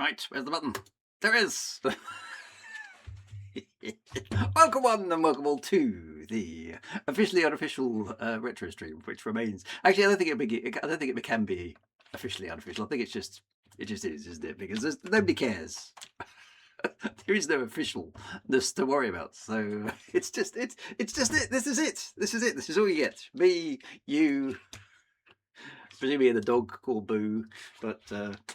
Right, where's the button? There is! Welcome one and welcome all to the officially unofficial retro stream, which remains. Actually, I don't think it can be officially unofficial. I think it just is, isn't it? Because nobody cares. There is no officialness to worry about. So it's just it. This is it. This is it. This is all you get. Me, you, presumably the dog called Boo. But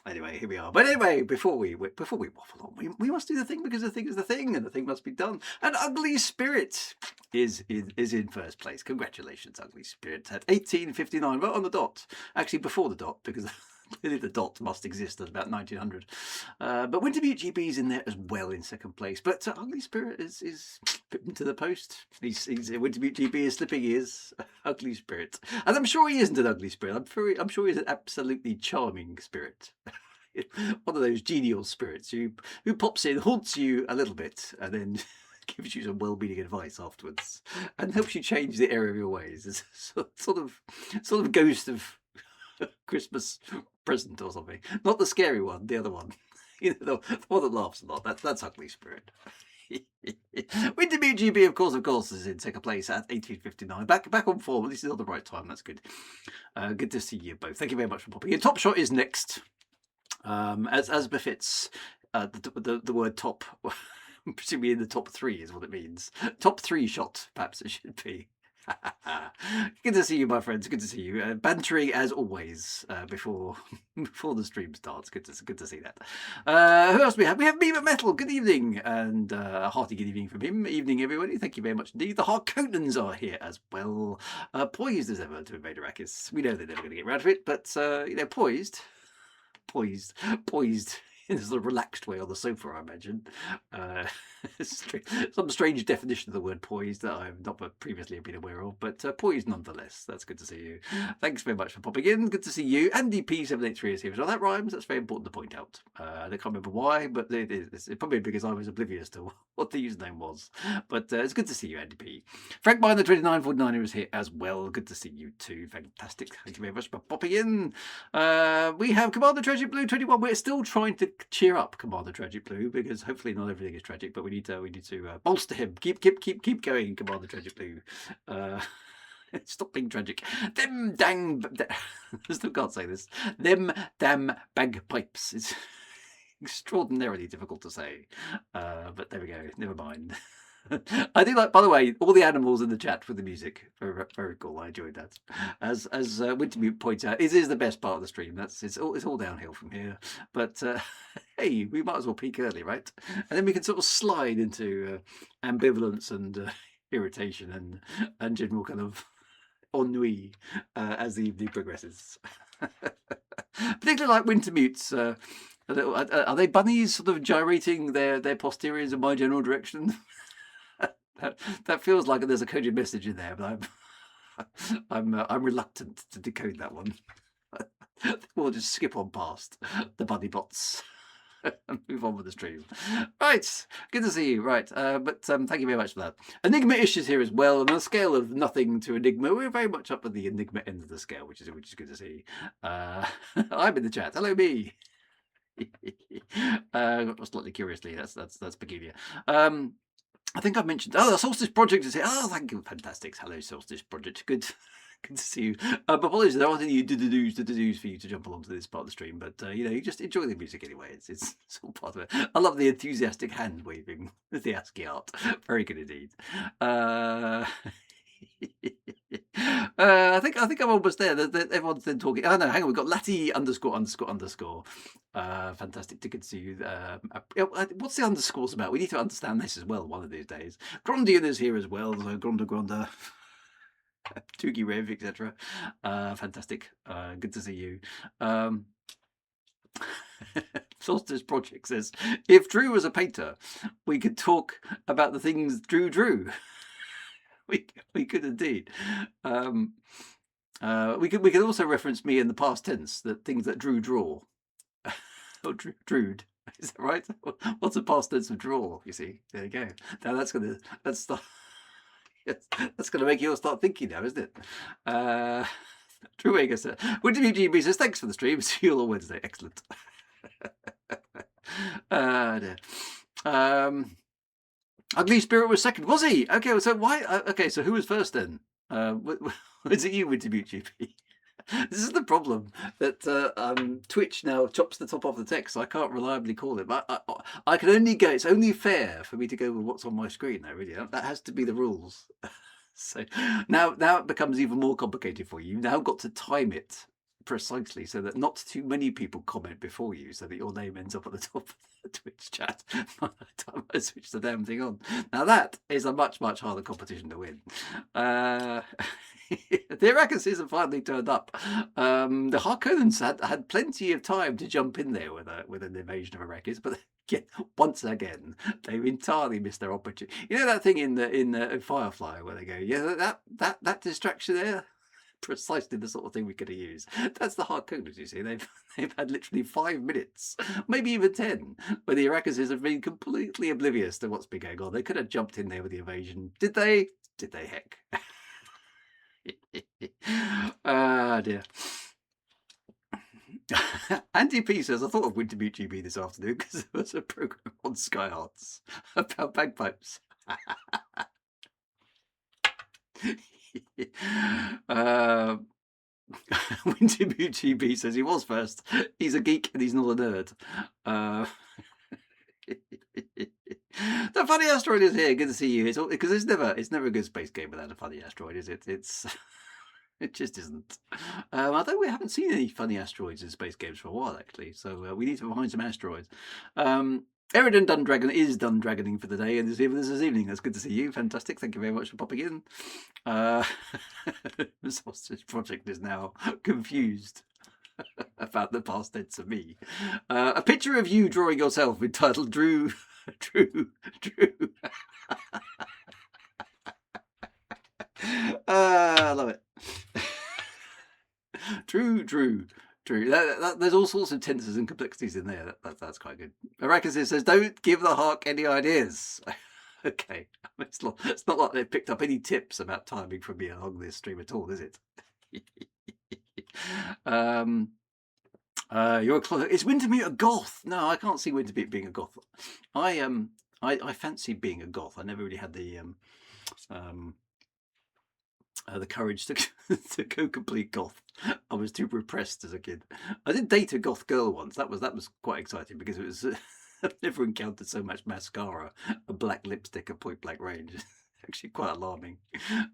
anyway, here we are. But anyway, before we waffle on, we must do the thing because the thing is the thing, and the thing must be done. And Ugly Spirit is in first place. Congratulations, Ugly Spirit, at 1859, right on the dot. Actually, before the dot, because clearly the dot must exist at about 1900. But Wintermute GB is in there as well in second place. But Ugly Spirit is put into the post. He's Wintermute GB is slipping his Ugly Spirit, and I'm sure he isn't an ugly spirit. I'm sure he's an absolutely charming spirit. One of those genial spirits who pops in, haunts you a little bit, and then gives you some well-meaning advice afterwards, and helps you change the area of your ways. It's sort of ghost of Christmas present or something. Not the scary one, the other one. The one that laughs a lot. That's Ugly Spirit. Wintermute GB, of course, is in second place at 1859. Back on form. This is not the right time. That's good. Good to see you both. Thank you very much for popping in. Top Shot is next, as befits the word top. Presumably in the top three is what it means. Top three shot, perhaps it should be. Good to see you, my friends. Good to see you. Bantering as always before the stream starts. Good to see that. Who else we have? We have Beaver Metal. Good evening, and a hearty good evening from him. Evening, everybody. Thank you very much indeed. The Harkonnens are here as well. Poised as ever to invade Arrakis. We know they're never going to get around to it, but poised in a sort of relaxed way on the sofa, I imagine. Some strange definition of the word poised that I've not previously been aware of, but poised nonetheless. That's good to see you. Thanks very much for popping in. Good to see you. Andy P783 is here as well. That rhymes. That's very important to point out. I can't remember why, but it's probably because I was oblivious to what the username was. But it's good to see you, Andy P. Frank Miner 2949 is here as well. Good to see you too. Fantastic. Thank you very much for popping in. We have Commander Tragic Blue 21. We're still trying to cheer up Commander Tragic Blue because hopefully not everything is tragic, but we need to bolster him. Keep going, Commander Tragic Blue. Stop being tragic. Them dang. I still can't say this. Them damn bagpipes. It's extraordinarily difficult to say. But there we go. Never mind. I do like, by the way, all the animals in the chat with the music. Very, very cool. I enjoyed that. As Wintermute points out, it is the best part of the stream. It's all downhill from here. But hey, we might as well peak early, right? And then we can sort of slide into ambivalence and irritation and general kind of ennui as the evening progresses. Particularly like Wintermute's. Are they bunnies sort of gyrating their posteriors in my general direction? That feels like there's a coded message in there, but I'm reluctant to decode that one. We'll just skip on past the bunny bots and move on with the stream. Right, good to see you. Right, but thank you very much for that. Enigma-ish is here as well, and on a scale of nothing to Enigma, we're very much up at the Enigma end of the scale, which is good to see. I'm in the chat. Hello, me. Slightly curiously, that's peculiar. I think I've mentioned. Oh, the Solstice Project is here. Oh, thank you, fantastic. Hello, Solstice Project. Good to see you. But apologies, there aren't any do-do-dos for you to jump along to this part of the stream. But you just enjoy the music anyway. It's all part of it. I love the enthusiastic hand waving with the ASCII art. Very good indeed. I think I'm almost there. Everyone's then talking. Oh no, hang on. We've got Lati ____. Fantastic. Good to see you. What's the underscores about? We need to understand this as well one of these days. Grondian is here as well. So Gronda. Tugi Rev, etc. Fantastic. Good to see you. Solstice Project says, if Drew was a painter, we could talk about the things Drew drew. We could indeed. We could also reference me in the past tense, that things that Drew draw. Or Drewed. Is that right? What's the past tense of draw? You see, there you go. Now that's gonna make you all start thinking now, isn't it? Drew Eger says, Wintermute GB says, thanks for the stream. See you all on Wednesday. Excellent. Dear. Ugly Spirit was second, was he? Okay, so why? Okay, so who was first then? Was it you, Wintermute GP? This is the problem that Twitch now chops the top off the text, so I can't reliably call it. But I can only go. It's only fair for me to go with what's on my screen. Now, really, that has to be the rules. So now it becomes even more complicated for you. You've now got to time it precisely so that not too many people comment before you, so that your name ends up at the top of the Twitch chat by the time I switch the damn thing on. Now that is a much harder competition to win. The Arrakis have finally turned up. The Harkonnens had plenty of time to jump in there with an invasion of Arrakis, but once again they've entirely missed their opportunity. You know that thing in Firefly where they go, yeah, that distraction there, precisely the sort of thing we could have used. That's the Harkonnens, you see. They've had literally 5 minutes, maybe even 10, where the Arrakis have been completely oblivious to what's been going on. They could have jumped in there with the invasion. Did they? Did they, heck? Ah, dear. Andy P says, I thought of Wintermute GB this afternoon because there was a program on Sky Arts about bagpipes. Wintermute GB says he was first. He's a geek and he's not a nerd. The funny asteroid is here. Good to see you. Because it's never a good space game without a funny asteroid, is it? It just isn't. Although we haven't seen any funny asteroids in space games for a while, actually. So we need to find some asteroids. Eridan Dundragon is Dundragoning for the day and is here with us this evening. That's good to see you. Fantastic. Thank you very much for popping in. The Sausage Project is now confused about the past tense of me. A picture of you drawing yourself entitled Drew. I love it. Drew. There's all sorts of tenses and complexities in there. That's quite good. Arrakis says, don't give the Hark any ideas. Okay. It's not like they've picked up any tips about timing from me along this stream at all, is it? Is Wintermute a goth? No, I can't see Wintermute being a goth. I fancy being a goth. I never really had the courage to go complete goth. I was too repressed as a kid. I did date a goth girl once. That was quite exciting because it was I've never encountered so much mascara, a black lipstick, a point blank range. Actually quite alarming.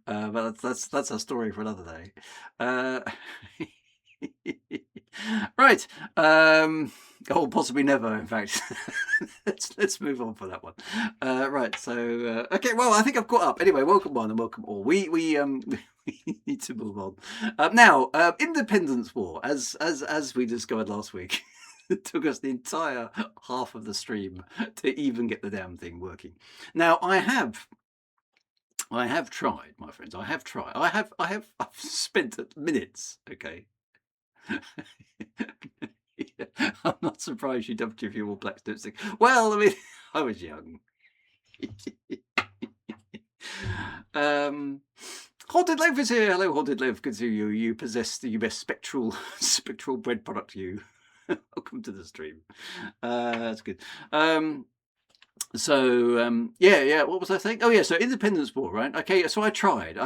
But that's a story for another day. Right. Possibly never, in fact. let's move on for that one. Right, so okay, well, I think I've caught up. Anyway, welcome one and welcome all. We need to move on. Now, Independence War, as we discovered last week, it took us the entire half of the stream to even get the damn thing working. Now, I have tried, my friends. I have tried. I've spent minutes, okay. I'm not surprised you dumped your fuel black lipstick. Well, I mean, I was young. Haunted Loaf is here. Hello, Haunted Loaf. Good to see you. You possess the best spectral bread product. You. Welcome to the stream. That's good. So yeah. What was I saying? Oh yeah. So Independence War, right? Okay. So I tried.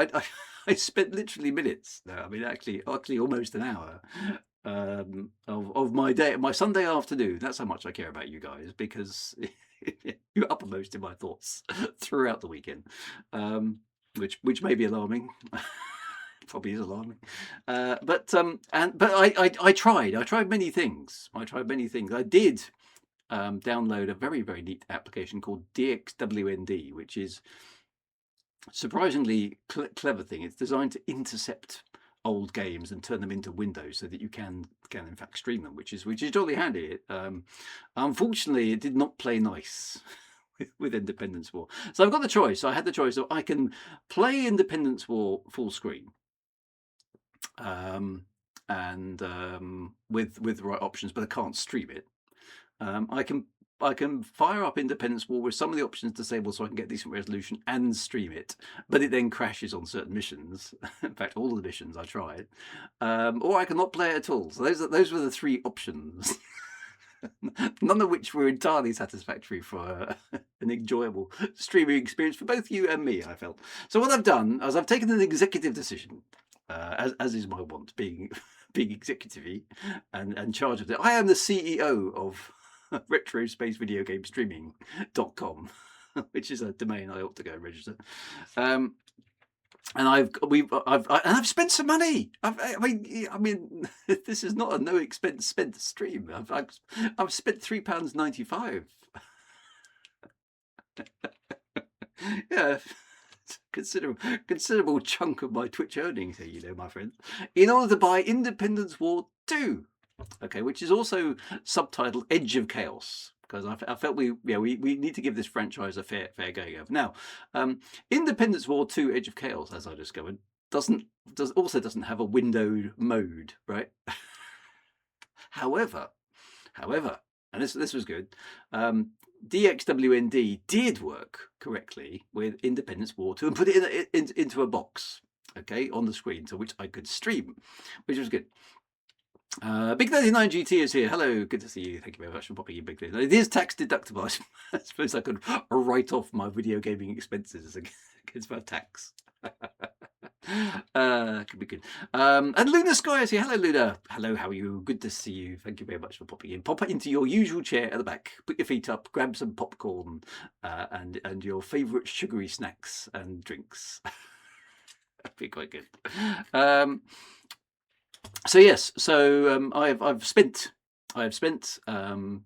I spent literally minutes. No, I mean actually almost an hour of my day, my Sunday afternoon. That's how much I care about you guys, because you're uppermost in my thoughts throughout the weekend, which may be alarming. Probably is alarming. But I tried many things. I did download a very, very neat application called DXWND, which is surprisingly clever thing. It's designed to intercept old games and turn them into windows so that you can in fact stream them, which is totally handy. Unfortunately, it did not play nice with Independence War. So I've got the choice. I had the choice of I can play Independence War full screen, and with the right options, but I can't stream it. I can fire up Independence War with some of the options disabled so I can get decent resolution and stream it, but it then crashes on certain missions. In fact, all of the missions I tried. Or I cannot play it at all. So those were the three options. None of which were entirely satisfactory for an enjoyable streaming experience for both you and me, I felt. So what I've done is I've taken an executive decision, as is my wont, being executive-y and in charge of it. I am the CEO of retrospacevideogamestreaming.com, which is a domain I ought to go and register. And I've spent some money. I mean, this is not a no expense spent stream. I've spent £3.95. Yeah, considerable chunk of my Twitch earnings here, you know, my friend, in order to buy Independence War 2, okay, which is also subtitled Edge of Chaos, because I felt we need to give this franchise a fair going over. Now, Independence War 2 Edge of Chaos, as I discovered, doesn't have a windowed mode, right? However, and this was good. DXWND did work correctly with Independence War 2 and put it into a box, okay, on the screen, to which I could stream, which was good. Big 39 GT is here. Hello, good to see you. Thank you very much for popping in, Big 39. It is tax deductible. I suppose I could write off my video gaming expenses against my tax. Could be good. And Luna Sky is here. Hello, Luna. Hello, how are you? Good to see you. Thank you very much for popping in. Pop into your usual chair at the back. Put your feet up. Grab some popcorn and your favourite sugary snacks and drinks. That'd be quite good. So yes, so I've spent the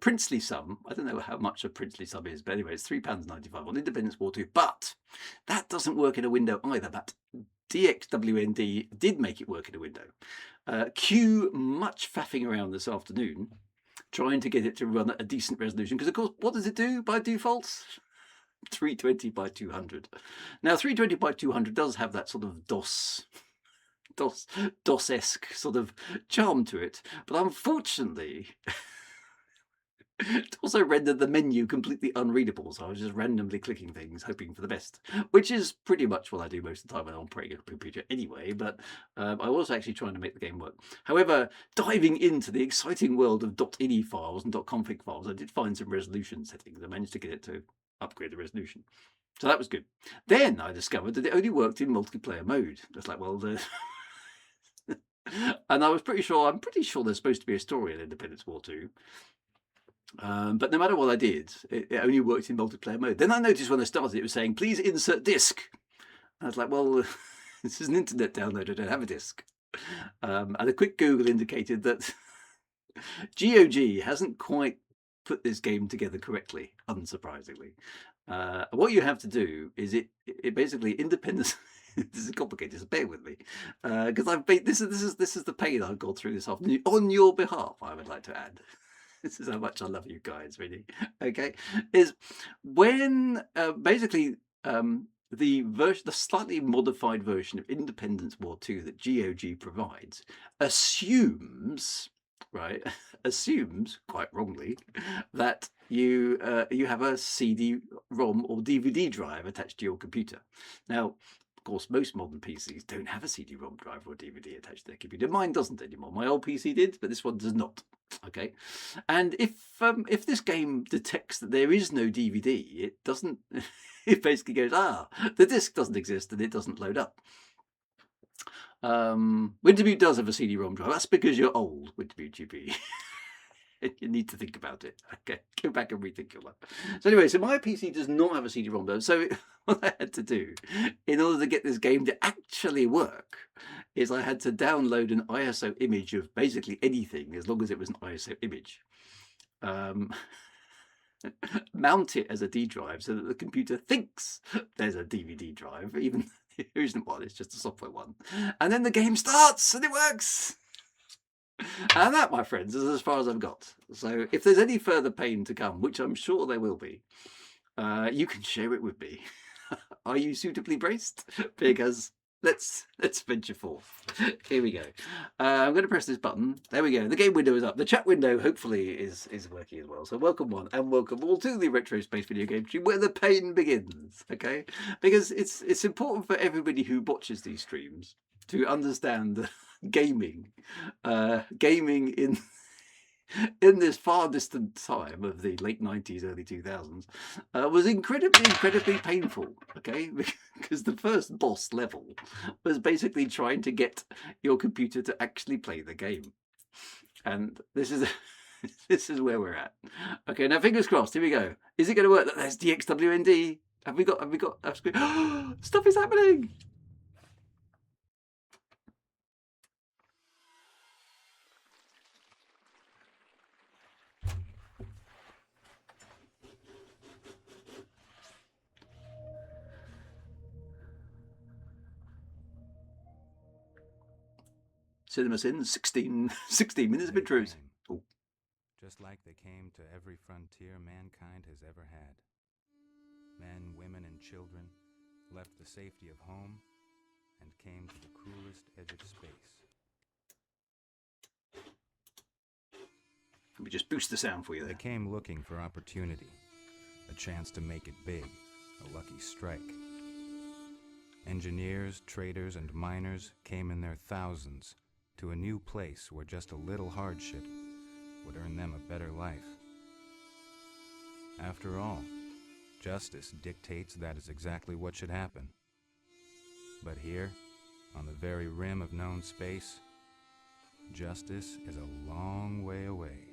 princely sum. I don't know how much a princely sum is, but anyway, it's £3.95 on Independence War 2. But that doesn't work in a window either. But DXWND did make it work in a window. Q much faffing around this afternoon, trying to get it to run at a decent resolution. Because of course, what does it do by default? 320 by 200. Now 320 by 200 does have that sort of DOS-esque sort of charm to it, but unfortunately it also rendered the menu completely unreadable, so I was just randomly clicking things hoping for the best, which is pretty much what I do most of the time when I'm operating a computer anyway. But I was actually trying to make the game work. However, diving into the exciting world of .ini files and .config files, I did find some resolution settings. I managed to get it to upgrade the resolution. So that was good. Then I discovered that it only worked in multiplayer mode. Just like, well, and I'm pretty sure there's supposed to be a story in Independence War 2. But no matter what I did, it only worked in multiplayer mode. Then I noticed when I started, it was saying, please insert disk. I was like, well, this is an internet download. I don't have a disk. And a quick Google indicated that GOG hasn't quite put this game together correctly, unsurprisingly. What you have to do is it basically Independence. This is complicated, so bear with me, because this is the pain I've gone through this afternoon on your behalf. I would like to add, this is how much I love you guys, really. Okay, is when basically the slightly modified version of Independence War 2 that GOG provides assumes quite wrongly that you have a CD-ROM or DVD drive attached to your computer. Now, of course, most modern PCs don't have a CD-ROM drive or a DVD attached to their computer. Mine doesn't anymore. My old PC did, but this one does not. Okay, and if this game detects that there is no DVD, it doesn't. It basically goes, the disc doesn't exist and it doesn't load up. Wintermute does have a CD-ROM drive. That's because you're old, Wintermute GP. You need to think about it. Okay, go back and rethink your life. So anyway, so my PC does not have a CD-ROM drive. So what I had to do in order to get this game to actually work is I had to download an ISO image of basically anything, as long as it was an ISO image. Mount it as a D drive so that the computer thinks there's a DVD drive, even if there isn't one, it's just a software one. And then the game starts and it works. And that, my friends, is as far as I've got. So if there's any further pain to come, which I'm sure there will be, you can share it with me. Are you suitably braced? Because let's venture forth. Here we go. I'm going to press this button. There we go. The game window is up. The chat window hopefully is working as well. So welcome one and welcome all to the Retro Space Video Game Stream, where the pain begins. Okay, because it's important for everybody who watches these streams to understand the gaming in in this far distant time of the late 90s, early 2000s, was incredibly painful, okay? Because the first boss level was basically trying to get your computer to actually play the game. And this is this is where we're at. Okay, now fingers crossed, here we go. Is it going to work? There's DXWND. Have we got stuff is happening. Cinema Sin, 16 minutes of intros. Oh. Just like they came to every frontier mankind has ever had. Men, women, and children left the safety of home and came to the cruelest edge of space. Let me just boost the sound for you there. They came looking for opportunity, a chance to make it big, a lucky strike. Engineers, traders, and miners came in their thousands to a new place where just a little hardship would earn them a better life. After all, justice dictates that is exactly what should happen. But here, on the very rim of known space, justice is a long way away.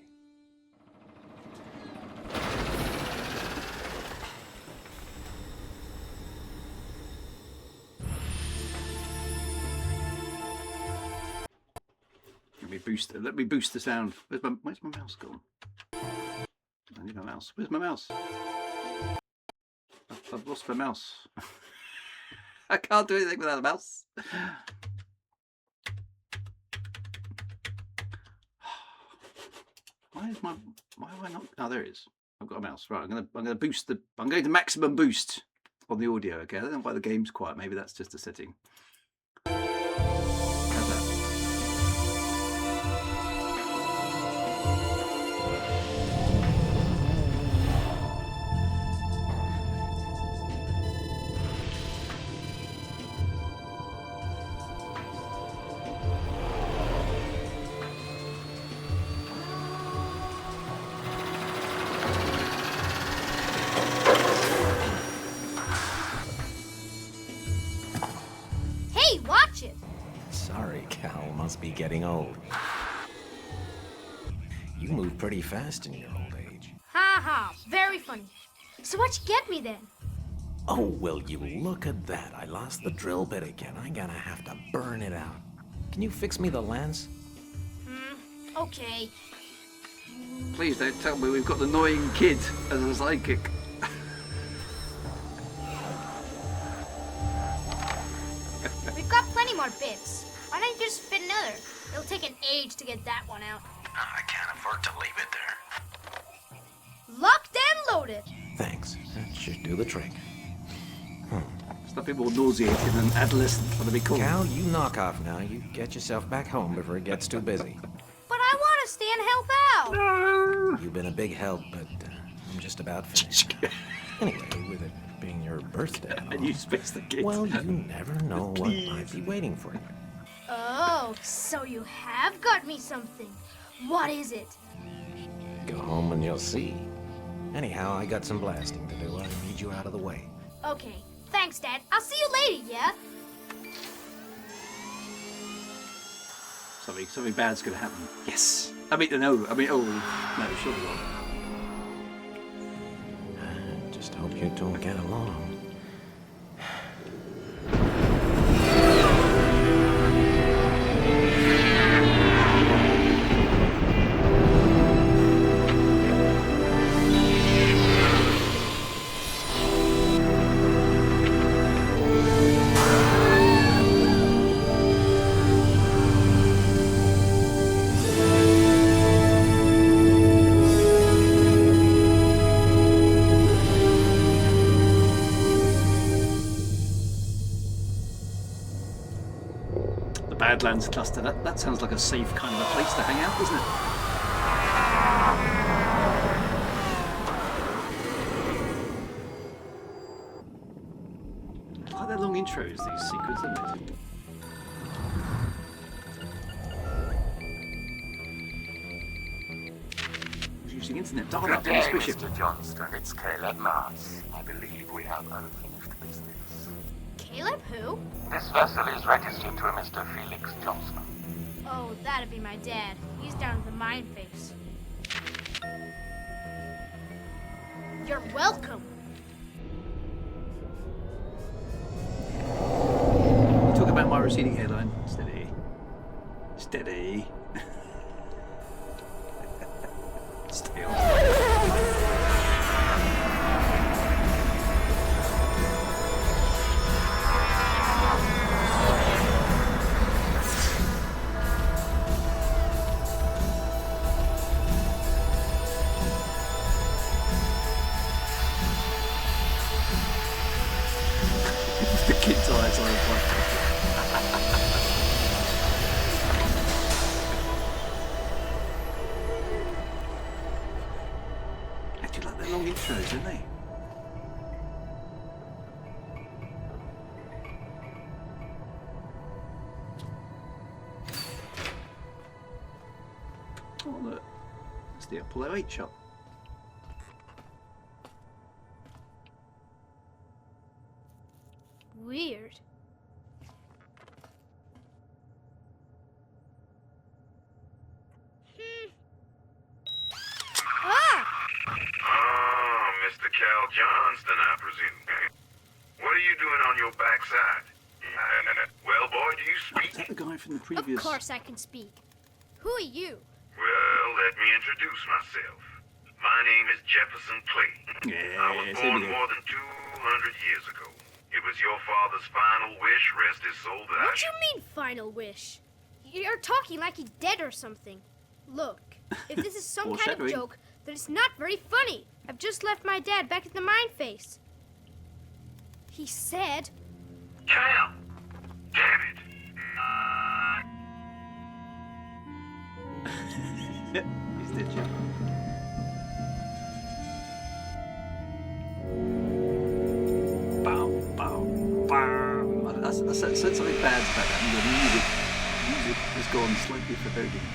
Let me boost the sound. Where's my mouse gone? I need my mouse. Where's my mouse? I've lost my mouse. I can't do anything without a mouse. Why have I not? Oh, there it is. I've got a mouse. Right, I'm gonna boost I'm going to maximum boost on the audio. Okay, I don't know why the game's quiet. Maybe that's just a setting. How's that? Watch it! Sorry, Cal, must be getting old. You move pretty fast in your old age. Ha ha, very funny. So what'd you get me then? Oh, will you look at that. I lost the drill bit again. I'm gonna have to burn it out. Can you fix me the lens? Okay. Please don't tell me we've got the annoying kid as a sidekick. We've got plenty more bits. Why don't you just fit another? It'll take an age to get that one out. I can't afford to leave it there. Locked and loaded. Thanks. That should do the trick. It's nothing more nauseating than adolescent trying to be cool. Cal, you knock off now. You get yourself back home before it gets too busy. But I want to stay and help out. No. You've been a big help, but I'm just about finished. Anyway, with it being your birthday, And you space the kid. well, you never know what might be waiting for you. Oh, so you have got me something. What is it? Go home and you'll see. Anyhow, I got some blasting to do. I need you out of the way. Okay, thanks, Dad. I'll see you later, yeah? Something bad's gonna happen. Yes. Oh no, surely not. Just hope you don't get along. Badlands cluster. That sounds like a safe kind of a place to hang out, doesn't it? I like their long intros, these secrets, isn't it? floating internet. Dial up, let me squish it. Mr. Johnston, it's Caleb Mars. I believe we have unfinished business. Caleb who? This vessel is registered to a Mr. Felix Johnston. Oh, that'd be my dad. He's down at the mine face. You're welcome. Talk about my receding hairline. Steady. Steady. Stay on. The kid's eyes on Actually, like their long intros, don't they? Oh, look. It's the Apollo 8 shot. Weird. Ah! Oh, Mr. Cal Johnston, I presume. What are you doing on your backside? Well, boy, do you Is speak? that the guy from the Of previous... course I can speak. Who are you? Well, let me introduce myself. My name is Jefferson Clay. I was Yes, here we born go. more than 200 years ago. It was your father's final wish, rest his soul, that I What do you mean, final wish? You're talking like he's dead or something. Look, if this is some kind of Foreshadowing. joke, then it's not very funny. I've just left my dad back at the mine face. He said... Cal! Damn it! He's dead, Jim. Bam, bam, bam. I said something bad about that. The music has gone slightly foreboding.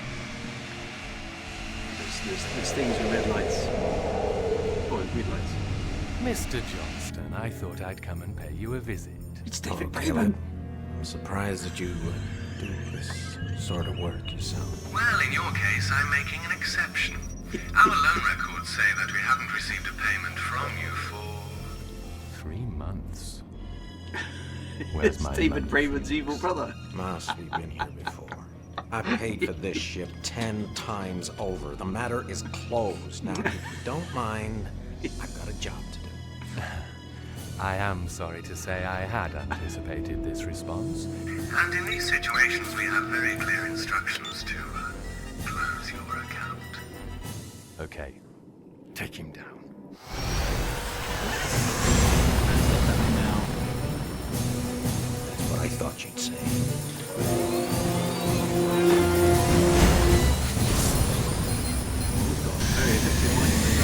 There's things with red lights. Or green lights. Mr. Johnston, I thought I'd come and pay you a visit. It's David Oh, Braben. Caleb, I'm surprised that you do this sort of work yourself. Well, in your case, I'm making an exception. Our loan records say that we haven't received a payment from you for... 3 months. Where's It's my David money, Braben's evil brother. Must we've been here before. I paid for this ship 10 times over. The matter is closed. Now, if you don't mind, I've got a job to do. I am sorry to say I had anticipated this response. And in these situations, we have very clear instructions to close your account. Okay, take him down. That's what I thought you'd say. Very effective mining rig.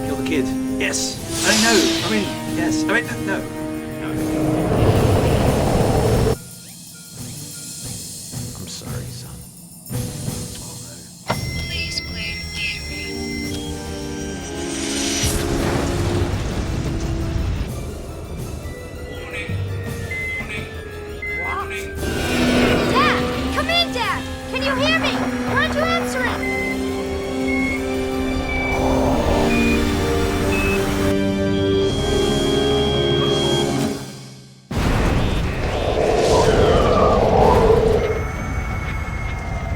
Kill the kid. Yes. No. I mean, yes. I mean, no. I'm sorry, son. Please clear the area. Dad! Come in, Dad! Can you hear me? Why aren't you answering?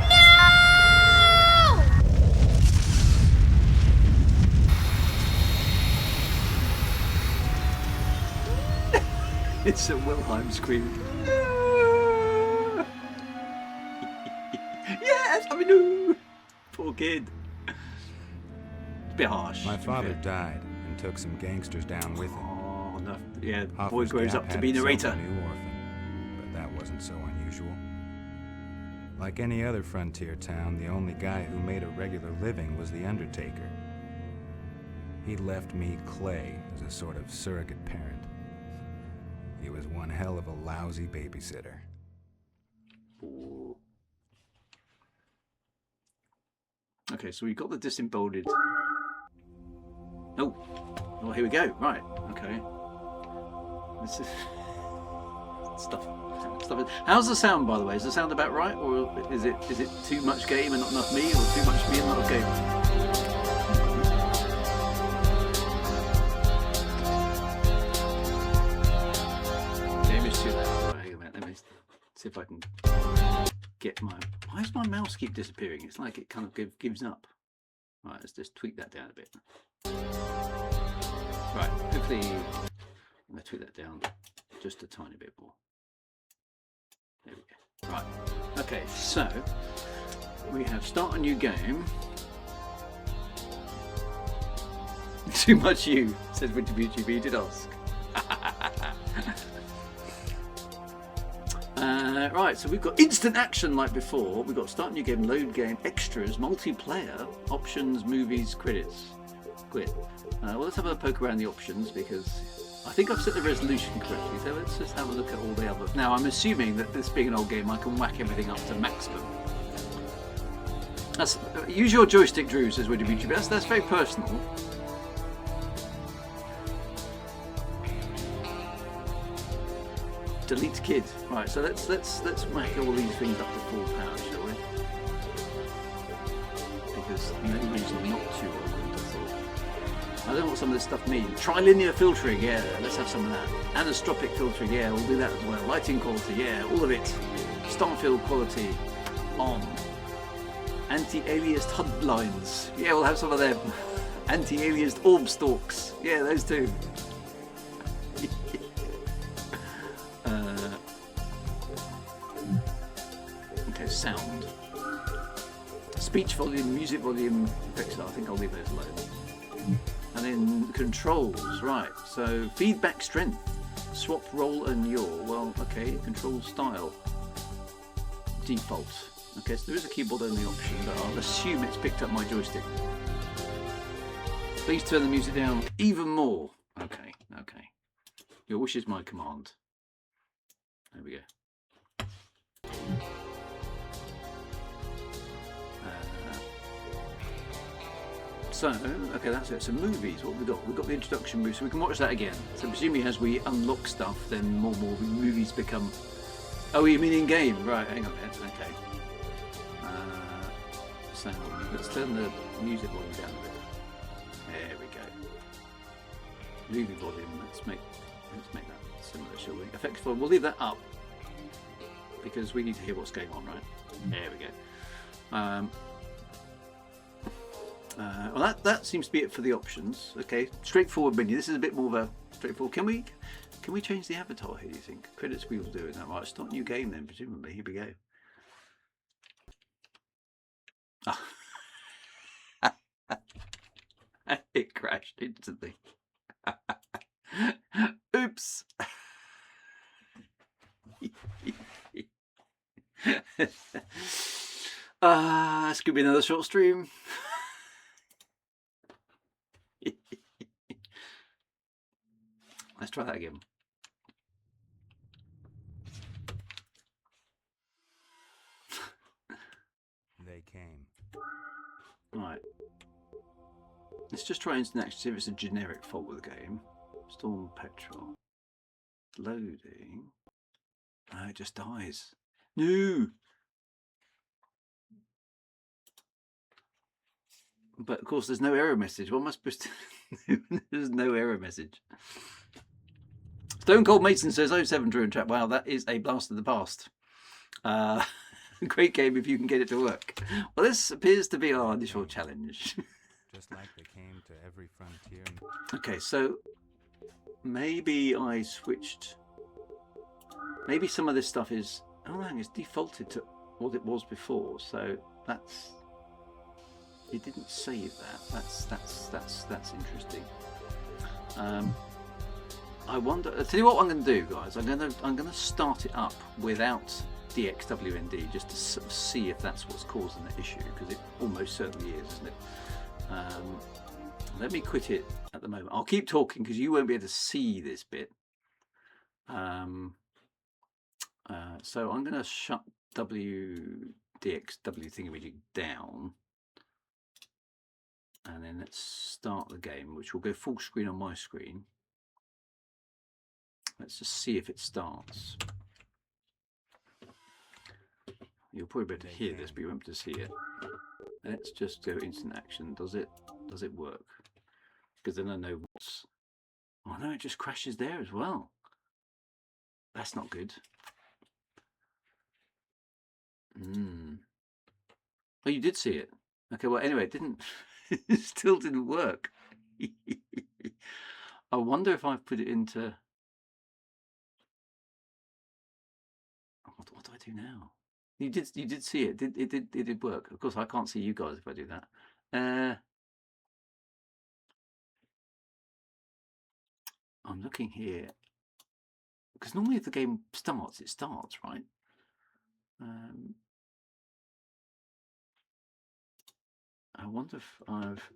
No! It's a Wilhelm scream. Yes, I mean, no. Poor kid. It's a bit harsh. My to be father fair. died and took some gangsters down with him. enough. Yeah, the boy Hoffer's grows Gap up to had be its own narrator. new orphan, but that wasn't so unusual. Like any other frontier town, the only guy who made a regular living was the undertaker. He left me Clay as a sort of surrogate parent. He was one hell of a lousy babysitter. Ooh. Okay, so we've got the disembodied. Oh, here we go. Right. Okay. This is stuff. How's the sound, by the way? Is the sound about right, or is it too much game and not enough me, or too much me and not enough game? Game is too loud. Right, hang on a minute. Let me see if I can get my. Why does my mouse keep disappearing? It's like it kind of gives up. Right, let's just tweak that down a bit. Right, hopefully I'm going to tweak that down just a tiny bit more. There we go. Right, okay, so we have start a new game. Too much you, says WinterBeautyB, did ask. Right, so we've got instant action like before. We've got start new game, load game, extras, multiplayer, options, movies, credits. Quit. Well, let's have a poke around the options because I think I've set the resolution correctly. So let's just have a look at all the other. Now, I'm assuming that this being an old game, I can whack everything up to maximum. That's use your joystick, Drew, says WinterBeautyB. That's very personal. Delete kid. Right, so let's whack all these things up to full power, shall we? Because no reason not to, I thought. I don't know what some of this stuff means. Trilinear filtering, yeah, let's have some of that. Anisotropic filtering, yeah, we'll do that as well. Lighting quality, yeah, all of it. Starfield quality, on. Anti-aliased HUD blinds, yeah, we'll have some of them. Anti-aliased orb stalks, yeah, those two. Okay, sound. Speech volume, music volume, effects. I think I'll leave those alone. And then controls, right. So feedback strength, swap roll and yaw. Well, okay, control style. Default. Okay, so there is a keyboard only option, but I'll assume it's picked up my joystick. Please turn the music down even more. Okay, okay. Your wish is my command. There we go. So, okay, that's it. So movies, what have we got? We've got the introduction movie, so we can watch that again. So presumably as we unlock stuff, then more movies become... Oh, you mean in-game? Right, hang on a minute. Okay. So, let's turn the music volume down a bit. There we go. Movie volume, let's make that similar, shall we? Effects volume, we'll leave that up. Because we need to hear what's going on, right? There we go. Well, that seems to be it for the options. Okay, straightforward menu. This is a bit more of a straightforward. Can we change the avatar here? Do you think? Credits we will do it. That right. Start new game then. Presumably, here we go. Oh. It crashed instantly. Oops. This could be another short stream. Let's try that again. They came. Right. Let's just try instant action, see if it's a generic fault with the game. Storm petrol. Loading. Oh, it just dies. No! But of course there's no error message. What am I supposed to do? There's no error message. Stone Cold Mason says, 07 Drew and chat. Wow, that is a blast of the past. Great game if you can get it to work. Well, this appears to be our initial challenge. Just like they came to every frontier. Okay, so maybe I switched. Maybe some of this stuff is. Oh, hang on, it's defaulted to what it was before. So that's. It didn't save that. That's interesting. I wonder. I'll tell you what I'm going to do, guys. I'm going to start it up without DXWND just to sort of see if that's what's causing the issue, because it almost certainly is, isn't it? Let me quit it at the moment. I'll keep talking because you won't be able to see this bit. So I'm going to shut DXW thingamajig down, and then let's start the game, which will go full screen on my screen. Let's just see if it starts. You'll probably be able to hear this, but you won't be able to see it. Let's just go instant action. Does it work? Because then I know what's... Oh no, it just crashes there as well. That's not good. Oh, you did see it. Okay, well, anyway, it didn't... it still didn't work. I wonder if I've put it into... What do I do now? You did see it. It did work. Of course, I can't see you guys if I do that. I'm looking here because normally if the game starts, it starts, right? I wonder if I've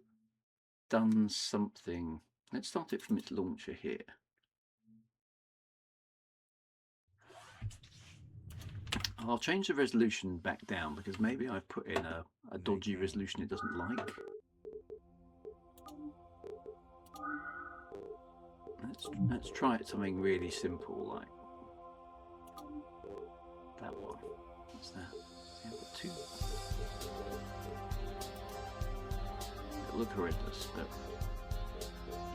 done something. Let's start it from its launcher here. I'll change the resolution back down because maybe I've put in a dodgy resolution it doesn't like. Let's try it something really simple like that one. What's that? Yeah, I've got two. It'll look horrendous, but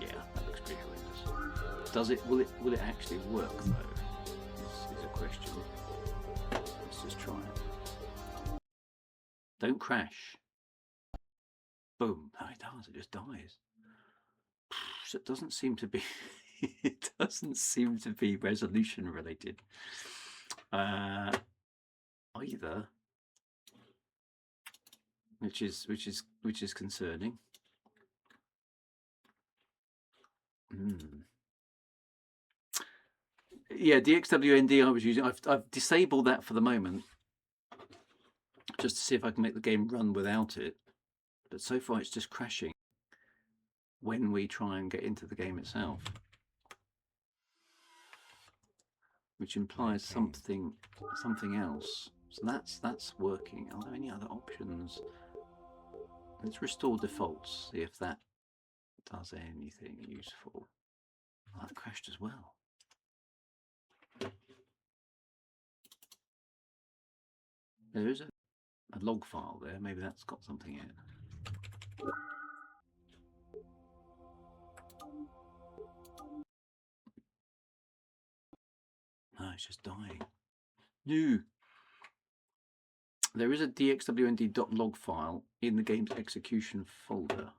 yeah, that looks pretty horrendous. Does it? Will it actually work though? Is a question. Let's just try it. Don't crash. Boom. No, it does. It just dies. So it doesn't seem to be. It doesn't seem to be resolution related either, which is concerning. Yeah, DXWND I was using. I've disabled that for the moment, just to see if I can make the game run without it. But so far, it's just crashing when we try and get into the game itself, which implies something else. So that's working. Are there any other options? Let's restore defaults, see if that does anything useful. Oh, that crashed as well. There is a log file there. Maybe that's got something in it. No, it's just dying. No. There is a dxwnd.log file in the game's execution folder.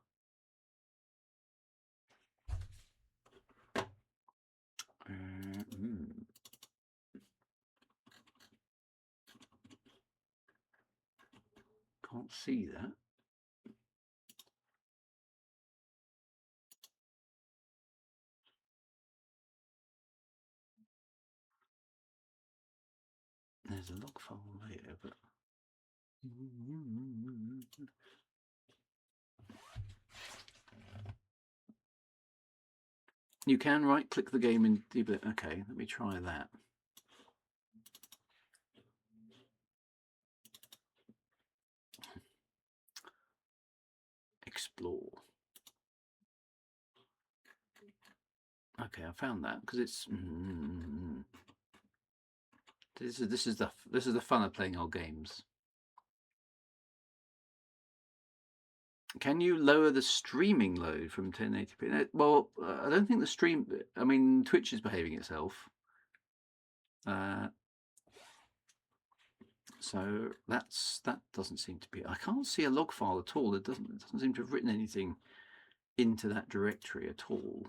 Can't see that. There's a log file later, but you can right click the game and debug. Okay, let me try that. Explore. Okay, I found that because it's this is the fun of playing old games. Can you lower the streaming load from 1080p? Well, I don't think the stream. I mean, Twitch is behaving itself. So that doesn't seem to be. I can't see a log file at all. It doesn't seem to have written anything into that directory at all.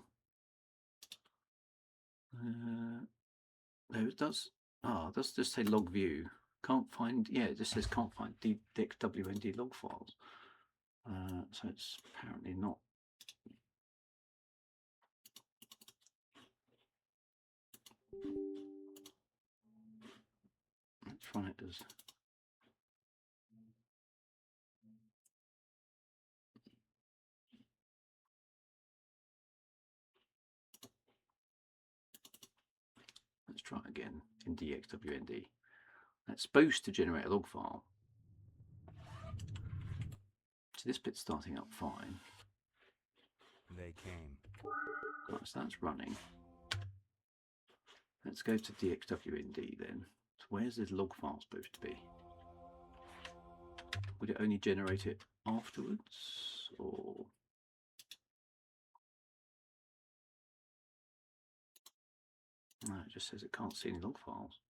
No, it does. Ah, it does just say log view. Can't find. Yeah, it just says can't find DXWND log files. So it's apparently not. Let's run it as... Let's try it again in DXWND. That's supposed to generate a log file. So this bit's starting up fine. They came. Right, so that's running. Let's go to DXWND then. So where's this log file supposed to be? Would it only generate it afterwards, or... No, it just says it can't see any log files.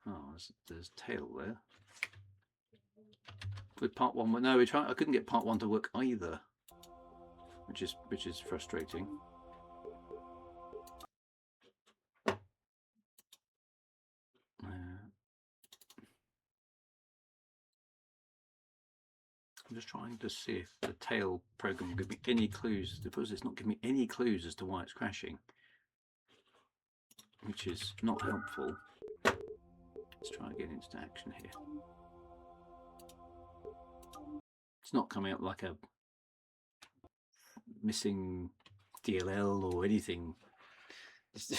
Oh, there's tail there. With part one, no, I couldn't get part one to work either, which is frustrating. I'm just trying to see if the tail program will give me any clues. Suppose it's not giving me any clues as to why it's crashing, which is not helpful. Let's try and get into action here. It's not coming up like a missing DLL or anything. It's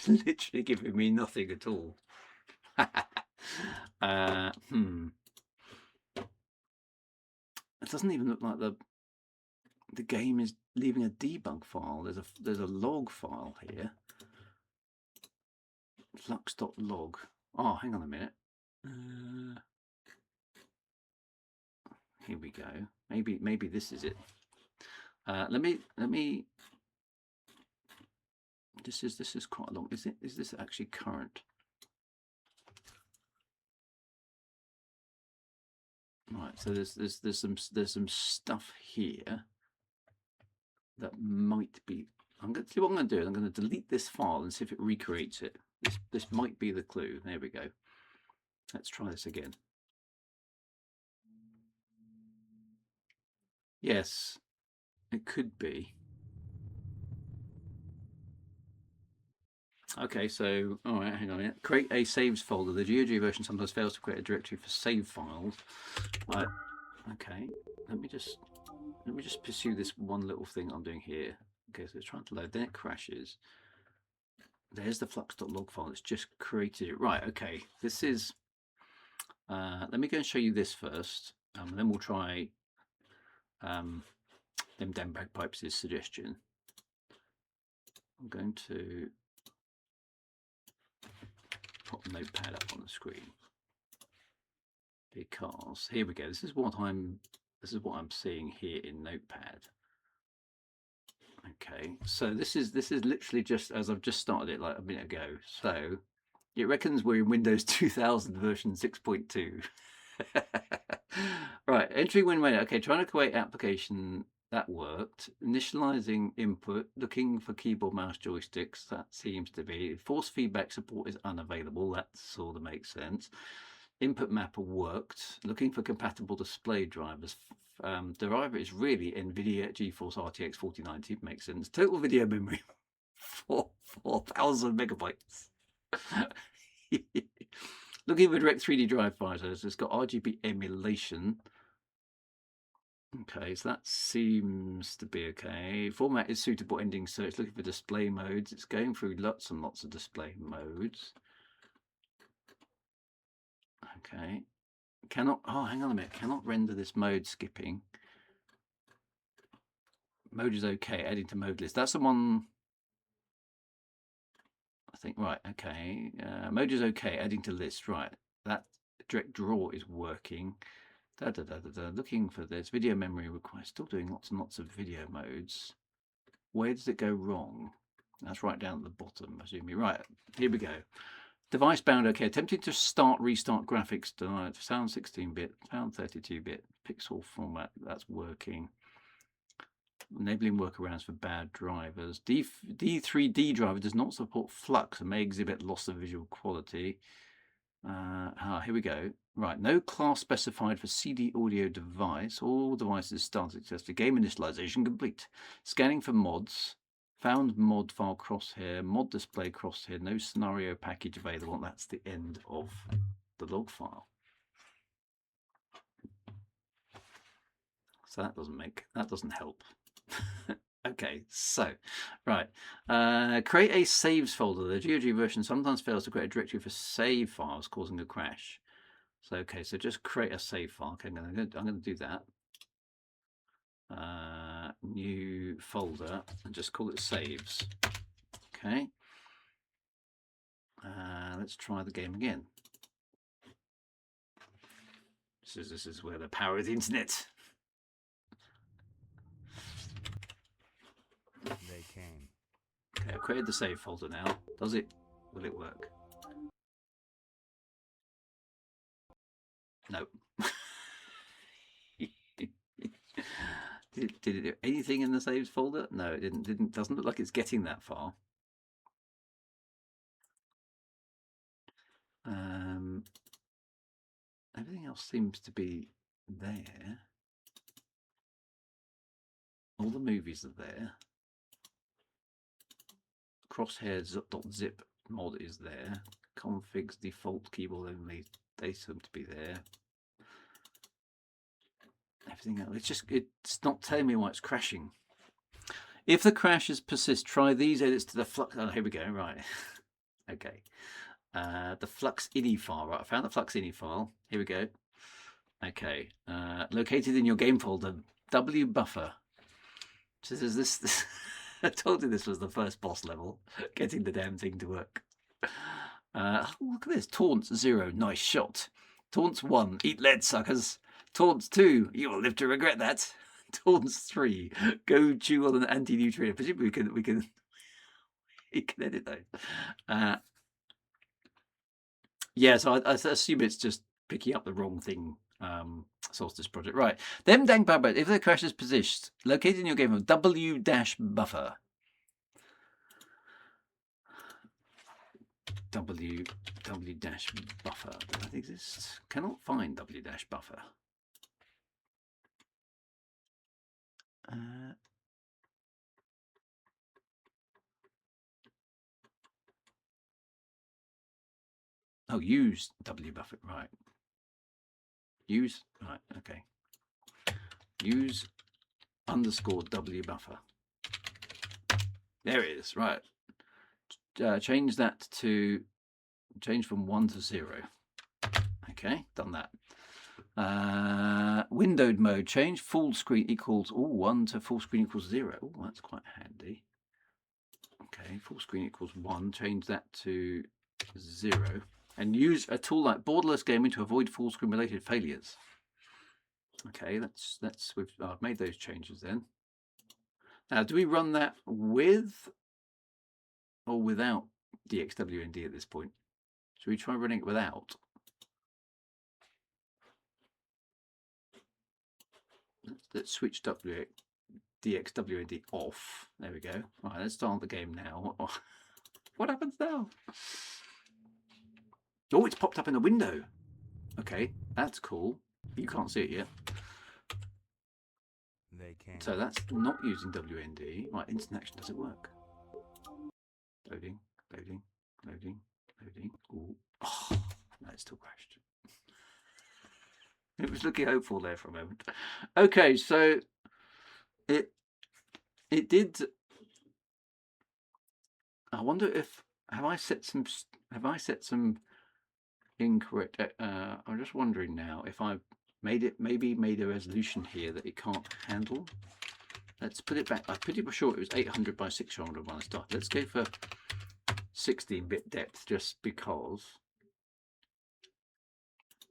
literally giving me nothing at all. It doesn't even look like the game is leaving a debug file. There's a log file here. Flux.log. Oh, hang on a minute. Here we go. Maybe this is it. Let me. This is quite long. Is this actually current? Right. So there's some stuff here that might be. I'm going to see what I'm going to do. I'm going to delete this file and see if it recreates it. This might be the clue. There we go. Let's try this again. Yes, it could be. Okay, so, all right, hang on a minute. Create a saves folder. The GOG version sometimes fails to create a directory for save files. Right. Okay, let me just pursue this one little thing I'm doing here. Okay, so it's trying to load, then it crashes. There's the flux.log file. It's just created it. Right, okay. This is, let me go and show you this first. Then we'll try them damn bagpipes' suggestion. I'm going to put Notepad up on the screen because here we go. This is what I'm seeing here in Notepad. Okay, so this is literally just as I've just started it like a minute ago. So it reckons we're in Windows 2000 version 6.2. Right, entry when ready. Okay, trying to create application. That worked. Initializing input, looking for keyboard mouse joysticks. That seems to be. Force feedback support is unavailable. That sort of makes sense. Input mapper worked. Looking for compatible display drivers. Driver is really NVIDIA GeForce RTX 4090. Makes sense. Total video memory 4,000 megabytes. Looking for direct 3D drive fighters. It's got RGB emulation. Okay, so that seems to be okay. Format is suitable ending search. Looking for display modes. It's going through lots and lots of display modes. Okay. Cannot, oh, hang on a minute. Cannot render this mode skipping. Mode is okay. Adding to mode list. That's the one. I think, right, okay. Mode is okay. Adding to list. Right. That direct draw is working. Looking for this. Video memory requires. Still doing lots and lots of video modes. Where does it go wrong? That's right down at the bottom, assuming. Right, here we go. Device bound, okay. Attempting to restart graphics denied. Sound 16-bit, sound 32-bit, pixel format, that's working. enabling workarounds for bad drivers. D3D driver does not support flux and may exhibit loss of visual quality. Here we go. Right, no class specified for CD audio device. All devices start successfully. Game initialization complete. Scanning for mods. Found mod file crosshair. Mod display crosshair. No scenario package available. That's the end of the log file. So that doesn't help. Okay, so right, create a saves folder. The GOG version sometimes fails to create a directory for save files, causing a crash. So okay, so just create a save file. Okay, I'm going to do that. New folder and just call it saves. Okay. Let's try the game again. This is where the power of the internet. They came. Okay, I've created the save folder now. Will it work? No. Did it do anything in the saves folder? No, it didn't. Doesn't look like it's getting that far. Everything else seems to be there. All the movies are there. Crosshairs.zip mod is there. Configs default keyboard only, they seem to be there. Everything else, it's not telling me why it's crashing. If the crashes persist, try these edits to the flux. Oh, here we go. Right. Okay. The flux ini file. Right, I found the flux ini file. Here we go. Okay. Located in your game folder, W buffer. So this. I told you this was the first boss level. Getting the damn thing to work. Oh, look at this. Taunts 0. Nice shot. Taunts 1. Eat lead, suckers. Taunts 2. You will live to regret that. Taunts 3. Go chew on an anti-neutrino. Presumably we can edit those. Yeah, so I assume it's just picking up the wrong thing. Solstice project. Right. Them dang bad. If the crash is positioned, located in your game of W-buffer. W-buffer. Does that exist? Cannot find W-buffer. Oh, use W-buffer. Right. Use, right, okay. Use _ W-buffer. There it is, right. Change that to, change from 1 to 0. Okay, done that. Windowed mode, change full screen equals, 1 to full screen equals 0. Oh, that's quite handy. Okay, full screen equals 1, change that to 0. And use a tool like borderless gaming to avoid full screen related failures. Okay, I've made those changes then. Now, do we run that with or without DXWND at this point? Should we try running it without? Let's switch DXWND off. There we go. Right, let's start the game now. What happens now? Oh, it's popped up in the window. Okay, that's cool. You can't see it yet. They came. So that's not using WND. Right, instant action, does it work? Loading, loading, loading, loading. Ooh. Oh, no, it still crashed. It was looking hopeful there for a moment. Okay, so it did. I wonder if have I set some incorrect. I'm just wondering now if I've maybe made a resolution here that it can't handle. Let's put it back. I'm pretty sure it was 800 by 600 when I started. Let's go for 16-bit depth just because.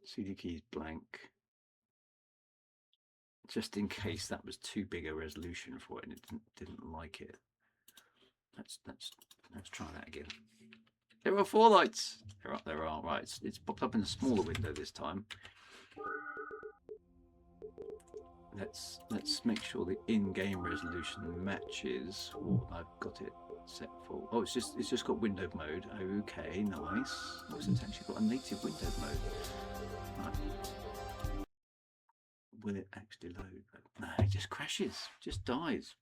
CD keys blank. Just in case that was too big a resolution for it and it didn't like it. Let's try that again. There are 4 lights. There are. Right, it's popped up in a smaller window this time. let's make sure the in-game resolution matches what I've got it set for. Oh, it's just got windowed mode. Okay, nice. Oh, so it's actually got a native windowed mode. Right. Will it actually load? No, it just crashes, just dies.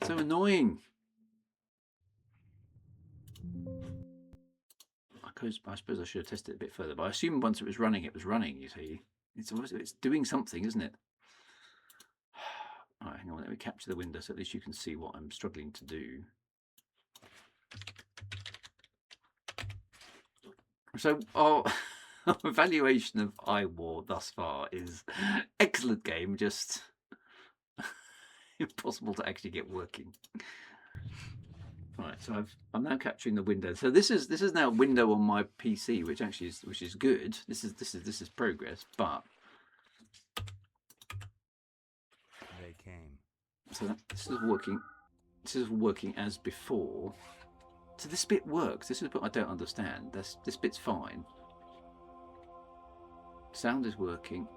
So annoying. I suppose I should have tested it a bit further, but I assumed once it was running, you see. It's doing something, isn't it? All right, hang on, let me capture the window so at least you can see what I'm struggling to do. So our evaluation of iWar thus far is excellent game, just impossible to actually get working. Right, so I'm now capturing the window. So this is now a window on my PC, which is good. This is progress, but They came. so this is working. This is working as before. So this bit works. This is what I don't understand. This bit's fine. Sound is working.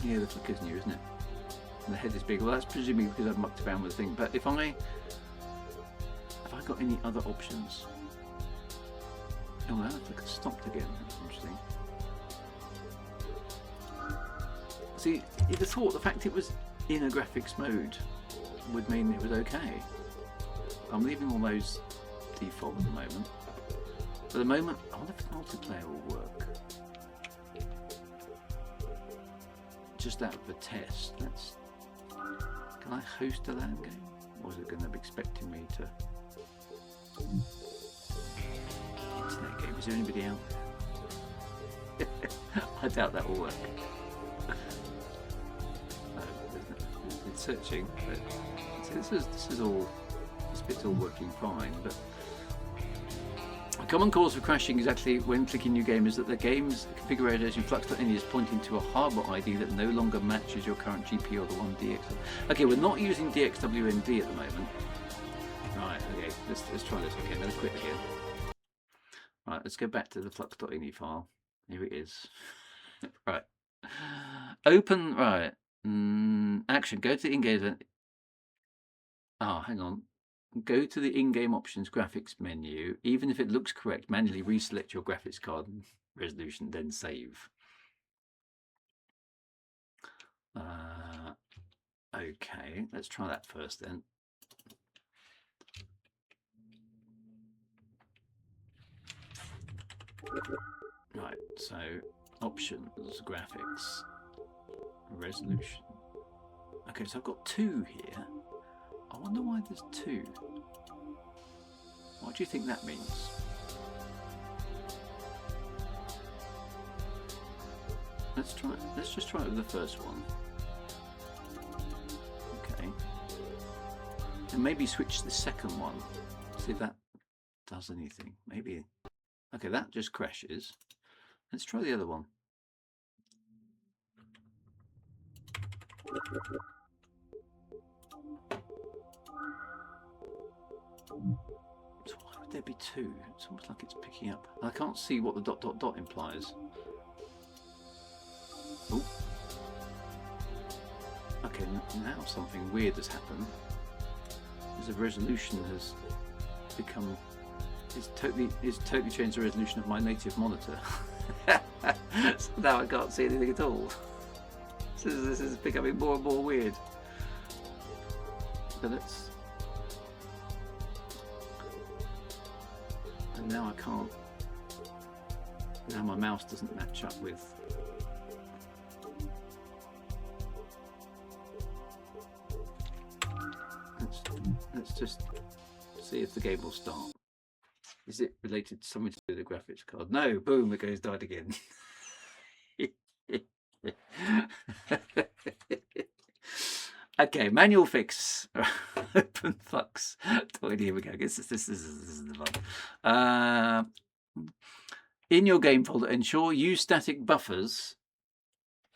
Yeah, the flicker's new, isn't it? And the head is big. Well, that's presumably because I've mucked around with the thing. But have I got any other options? Oh, now the flicker stopped again. That's interesting. See, you'd have thought the fact it was in a graphics mode would mean it was okay. I'm leaving all those default at the moment. For the moment, I wonder if multiplayer will work. Just out of a test, can I host a LAN game? Or is it going to be expecting me to... Internet game, is there anybody out there? I doubt that will work. It's searching, but this bit's all working fine, but a common cause for crashing exactly when clicking new game is that the game's configuration Flux.ini is pointing to a hardware ID that no longer matches your current GPU or the one DX. Okay, we're not using DXWND at the moment. Right, okay, let's try this again. Let's quit again. Right, let's go back to the Flux.ini file. Here it is. Right. Open, right. Action, go to the in-game. Oh, hang on. Go to the in-game options graphics menu. Even if it looks correct, manually reselect your graphics card resolution, then save. Okay, let's try that first then. Right, so options, graphics, resolution. Okay, so I've got two here. I wonder why there's two. What do you think that means? Let's just try it with the first one. Okay. And maybe switch the second one. See if that does anything. Maybe. Okay, that just crashes. Let's try the other one. So why would there be two? It's almost like it's picking up. I can't see what the ... implies. Oh. Okay, now something weird has happened. Because the resolution has become... It's totally changed the resolution of my native monitor. So now I can't see anything at all. So this is becoming more and more weird. So let's... And now I can't... Now my mouse doesn't match up with... Let's just see if the game will start. Is it related to something to do with the graphics card? No, boom, it goes died again. Okay, manual fix. Open Flux. Here we go. I guess this is the fun. In your game folder, ensure use static buffers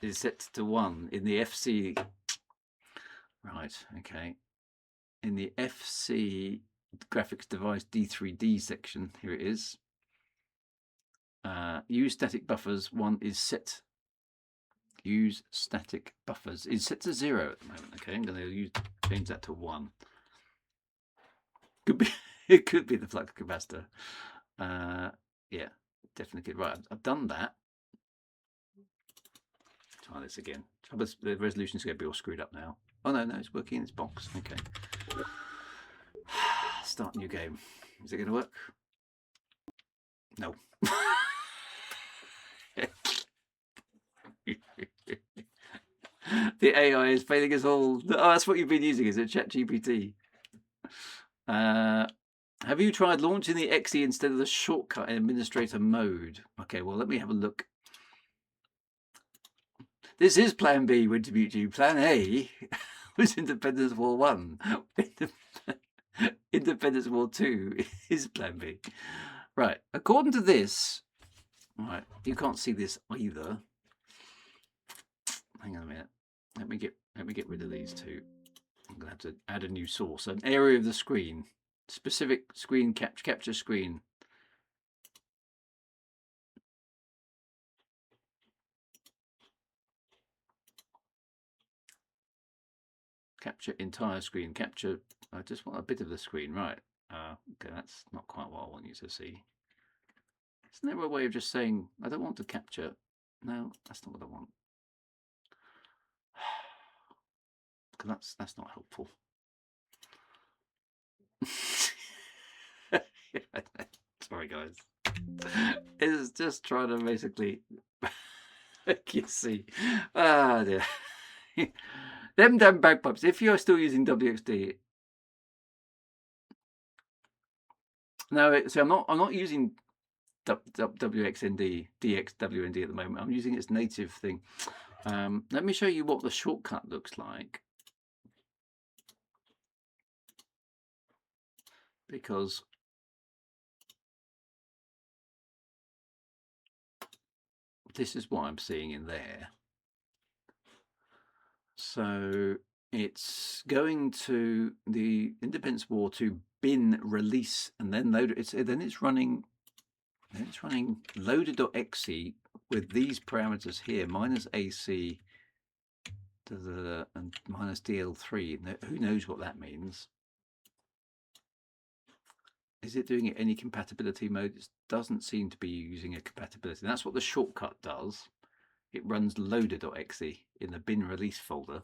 is set to 1 in the FC. Right, okay. In the FC graphics device D3D section. Here it is. Use static buffers. One is set. Use static buffers is set to 0 at the moment. Okay, I'm going to change that to 1. Could be it could be the flux capacitor. Yeah, definitely could. Right, I've done that. Try this again. The resolution's going to be all screwed up now. Oh no, it's working in its box. Okay. Start new game. Is it going to work? No. The AI is failing us all. Oh, that's what you've been using, is it? ChatGPT. Have you tried launching the XE instead of the shortcut in administrator mode? Okay, well, let me have a look. This is Plan B, WinterMute. Plan A was Independence War 1. Independence War 2 is Plan B. Right, according to this, right, you can't see this either. Hang on a minute. Let me get rid of these two. I'm gonna have to add a new source, an area of the screen, specific screen capture screen. Capture entire screen. Capture. I just want a bit of the screen, right? Okay, that's not quite what I want you to see. Isn't there a way of just saying I don't want to capture? No, that's not what I want. Because that's not helpful. Sorry, guys. It's just trying to basically make you see. Ah, dear. Them damn bagpipes. If you're still using WXD, no. See, I'm not using WXND, DXWND at the moment. I'm using its native thing. Let me show you what the shortcut looks like. Because this is what I'm seeing in there. So it's going to the Independence War 2 bin release and then load it. Then it's running loader.exe with these parameters here, minus AC and minus DL3. Who knows what that means? Is it doing it any compatibility mode? It doesn't seem to be using a compatibility. And that's what the shortcut does. It runs loader.exe in the bin release folder.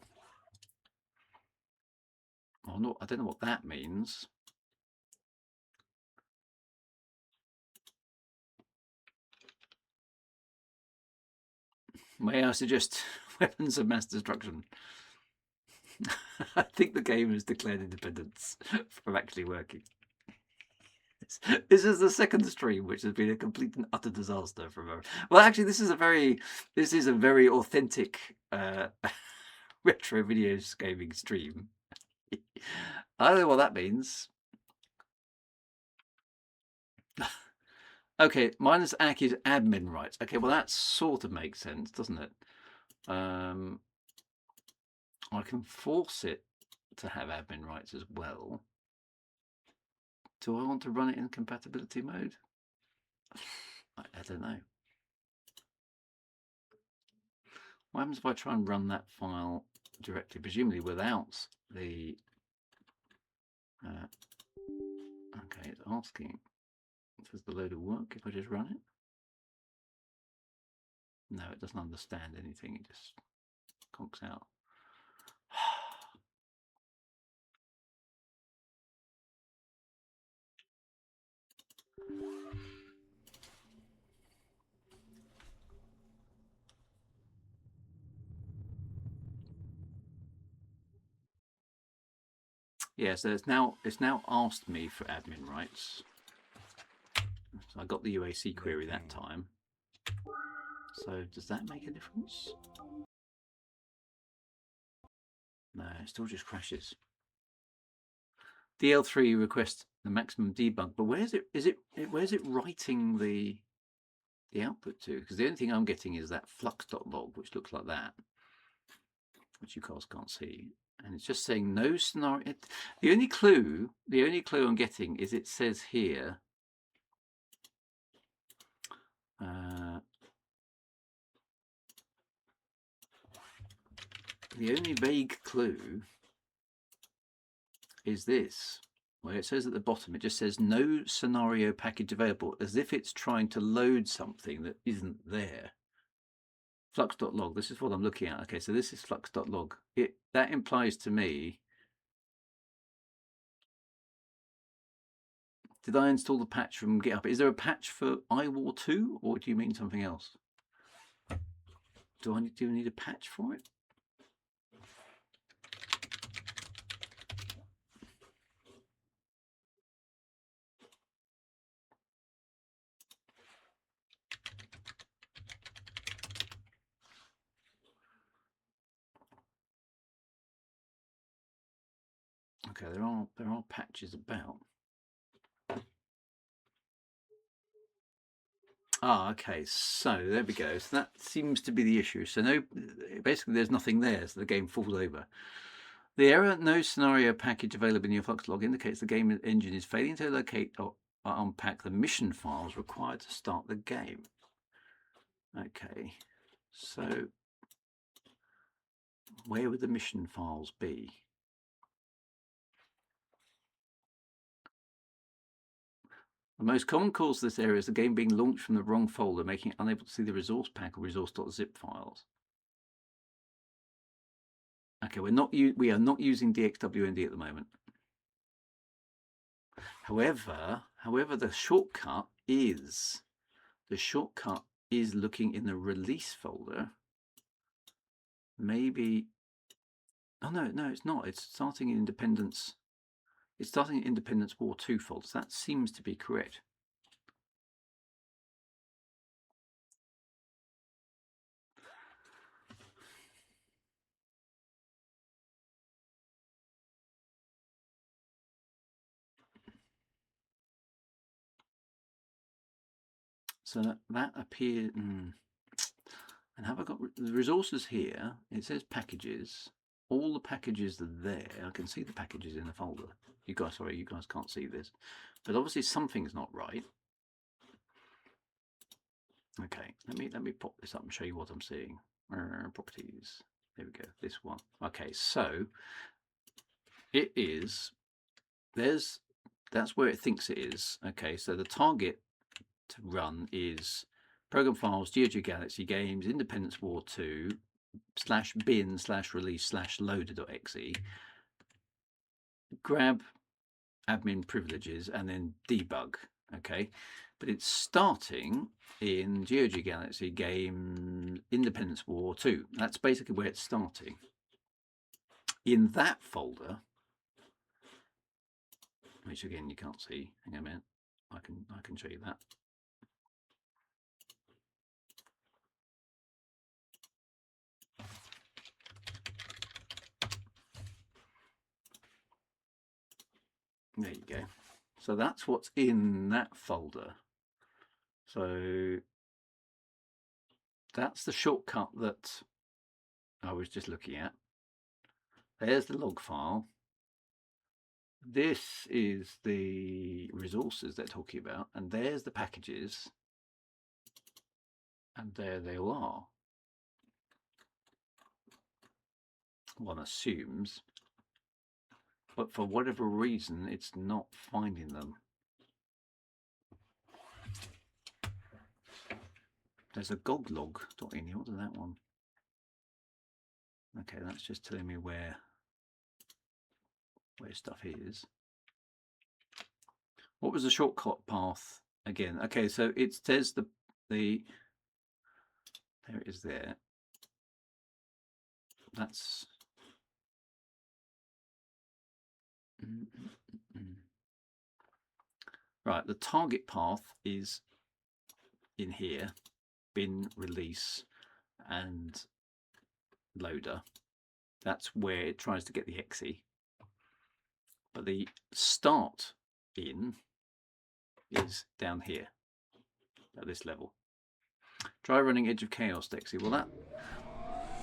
I don't know what that means. May I suggest weapons of mass destruction? I think the game has declared independence from actually working. This is the second stream which has been a complete and utter disaster from a... Well, actually, this is a very authentic retro video gaming stream. I don't know what that means. Okay, minus AC is admin rights. Okay, well that sort of makes sense, doesn't it? I can force it to have admin rights as well. Do I want to run it in compatibility mode? I don't know. What happens if I try and run that file directly, presumably without the... okay, it's asking, does the loader work if I just run it? No, it doesn't understand anything, it just conks out. Yeah, so it's now asked me for admin rights. So I got the UAC query that time. So does that make a difference? No, it still just crashes. DL3 requests the maximum debug, but where's it writing the output to? Because the only thing I'm getting is that flux.log, which looks like that, which you guys can't see. And it's just saying no scenario. The only clue I'm getting is it says here. The only vague clue is this, where it says at the bottom, it just says no scenario package available, as if it's trying to load something that isn't there. Flux.log, this is what I'm looking at. Okay, so this is flux.log. That implies to me, did I install the patch from GitHub? Is there a patch for iWar 2, or do you mean something else? Do I need a patch for it? Okay, there are patches about. Ah, okay, so there we go. So that seems to be the issue. So basically there's nothing there, so the game falls over. The error no scenario package available in your Flux log indicates the game engine is failing to locate or unpack the mission files required to start the game. Okay, so where would the mission files be? The most common cause of this error is the game being launched from the wrong folder, making it unable to see the resource pack or resource.zip files. Okay, we are not using DXWND at the moment. However, the shortcut is looking in the release folder. Maybe. Oh no, it's not. It's starting in Independence. It's starting in Independence War 2 folders. That seems to be correct. So that appears. And have I got the resources here? It says packages. All the packages are there. I can see the packages in the folder. You guys can't see this, but obviously something's not right. Okay, let me pop this up and show you what I'm seeing. Properties. There we go. This one. Okay, so it is. That's where it thinks it is. Okay, so the target to run is program files, GeoGeo Galaxy Games, Independence War 2 /bin/release/loader.exe. Grab admin privileges and then debug. Okay, but it's starting in GeoGeo Galaxy Game Independence War 2. That's basically where it's starting. In that folder, which again you can't see. Hang on a minute. I can show you that. There you go. So that's what's in that folder. So that's the shortcut that I was just looking at. There's the log file. This is the resources they're talking about, and there's the packages, and there they all are. One assumes, but for whatever reason, it's not finding them. There's a goglog.ini. What is that one? Okay, that's just telling me where stuff is. What was the shortcut path again? Okay, so it says the there it is there. That's right. The target path is in here, bin, release, and loader. That's where it tries to get the exe. But the start in is down here at this level. Try running Edge of Chaos, Dexy. Well,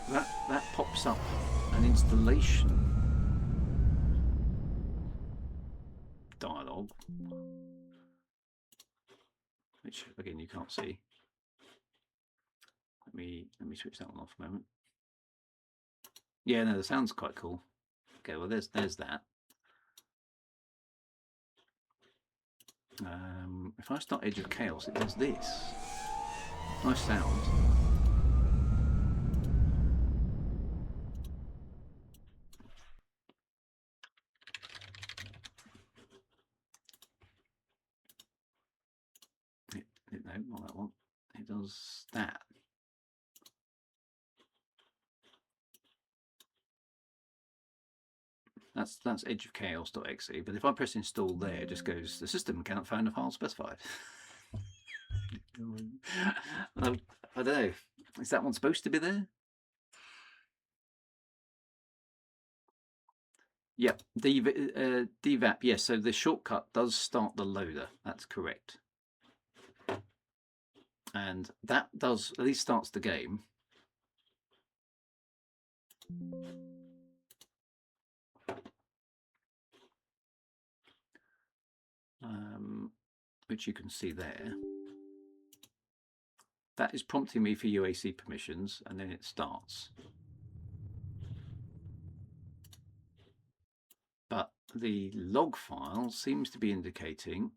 that pops up an installation log, which again you can't see. Let me switch that one off a moment. Yeah, no, the sound's quite cool. Okay, well there's that. If I start Edge of Chaos, it does this. Nice sound. No, not that one. It does that. That's Edge of Chaos.exe, but if I press install there, it just goes, the system cannot find a file specified. I don't know. Is that one supposed to be there? Yep, DVAP, yes, so the shortcut does start the loader, that's correct. And that does, at least starts the game. Which you can see there. That is prompting me for UAC permissions, and then it starts. But the log file seems to be indicating.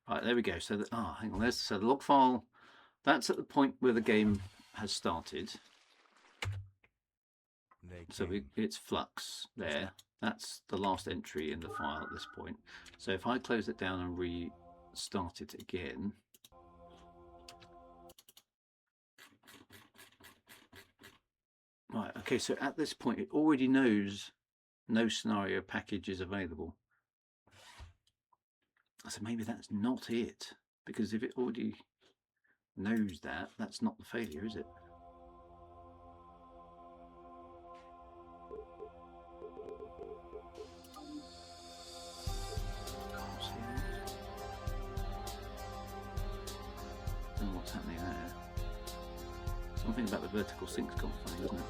Right, there we go. So hang on. So the log file, that's at the point where the game has started. So it's flux there. That's the last entry in the file at this point. So if I close it down and restart it again, right, okay, so at this point it already knows no scenario package is available. So maybe that's not it, because if it already knows that, that's not the failure, is it? What's happening there? Something about the vertical sync's gone funny, isn't it?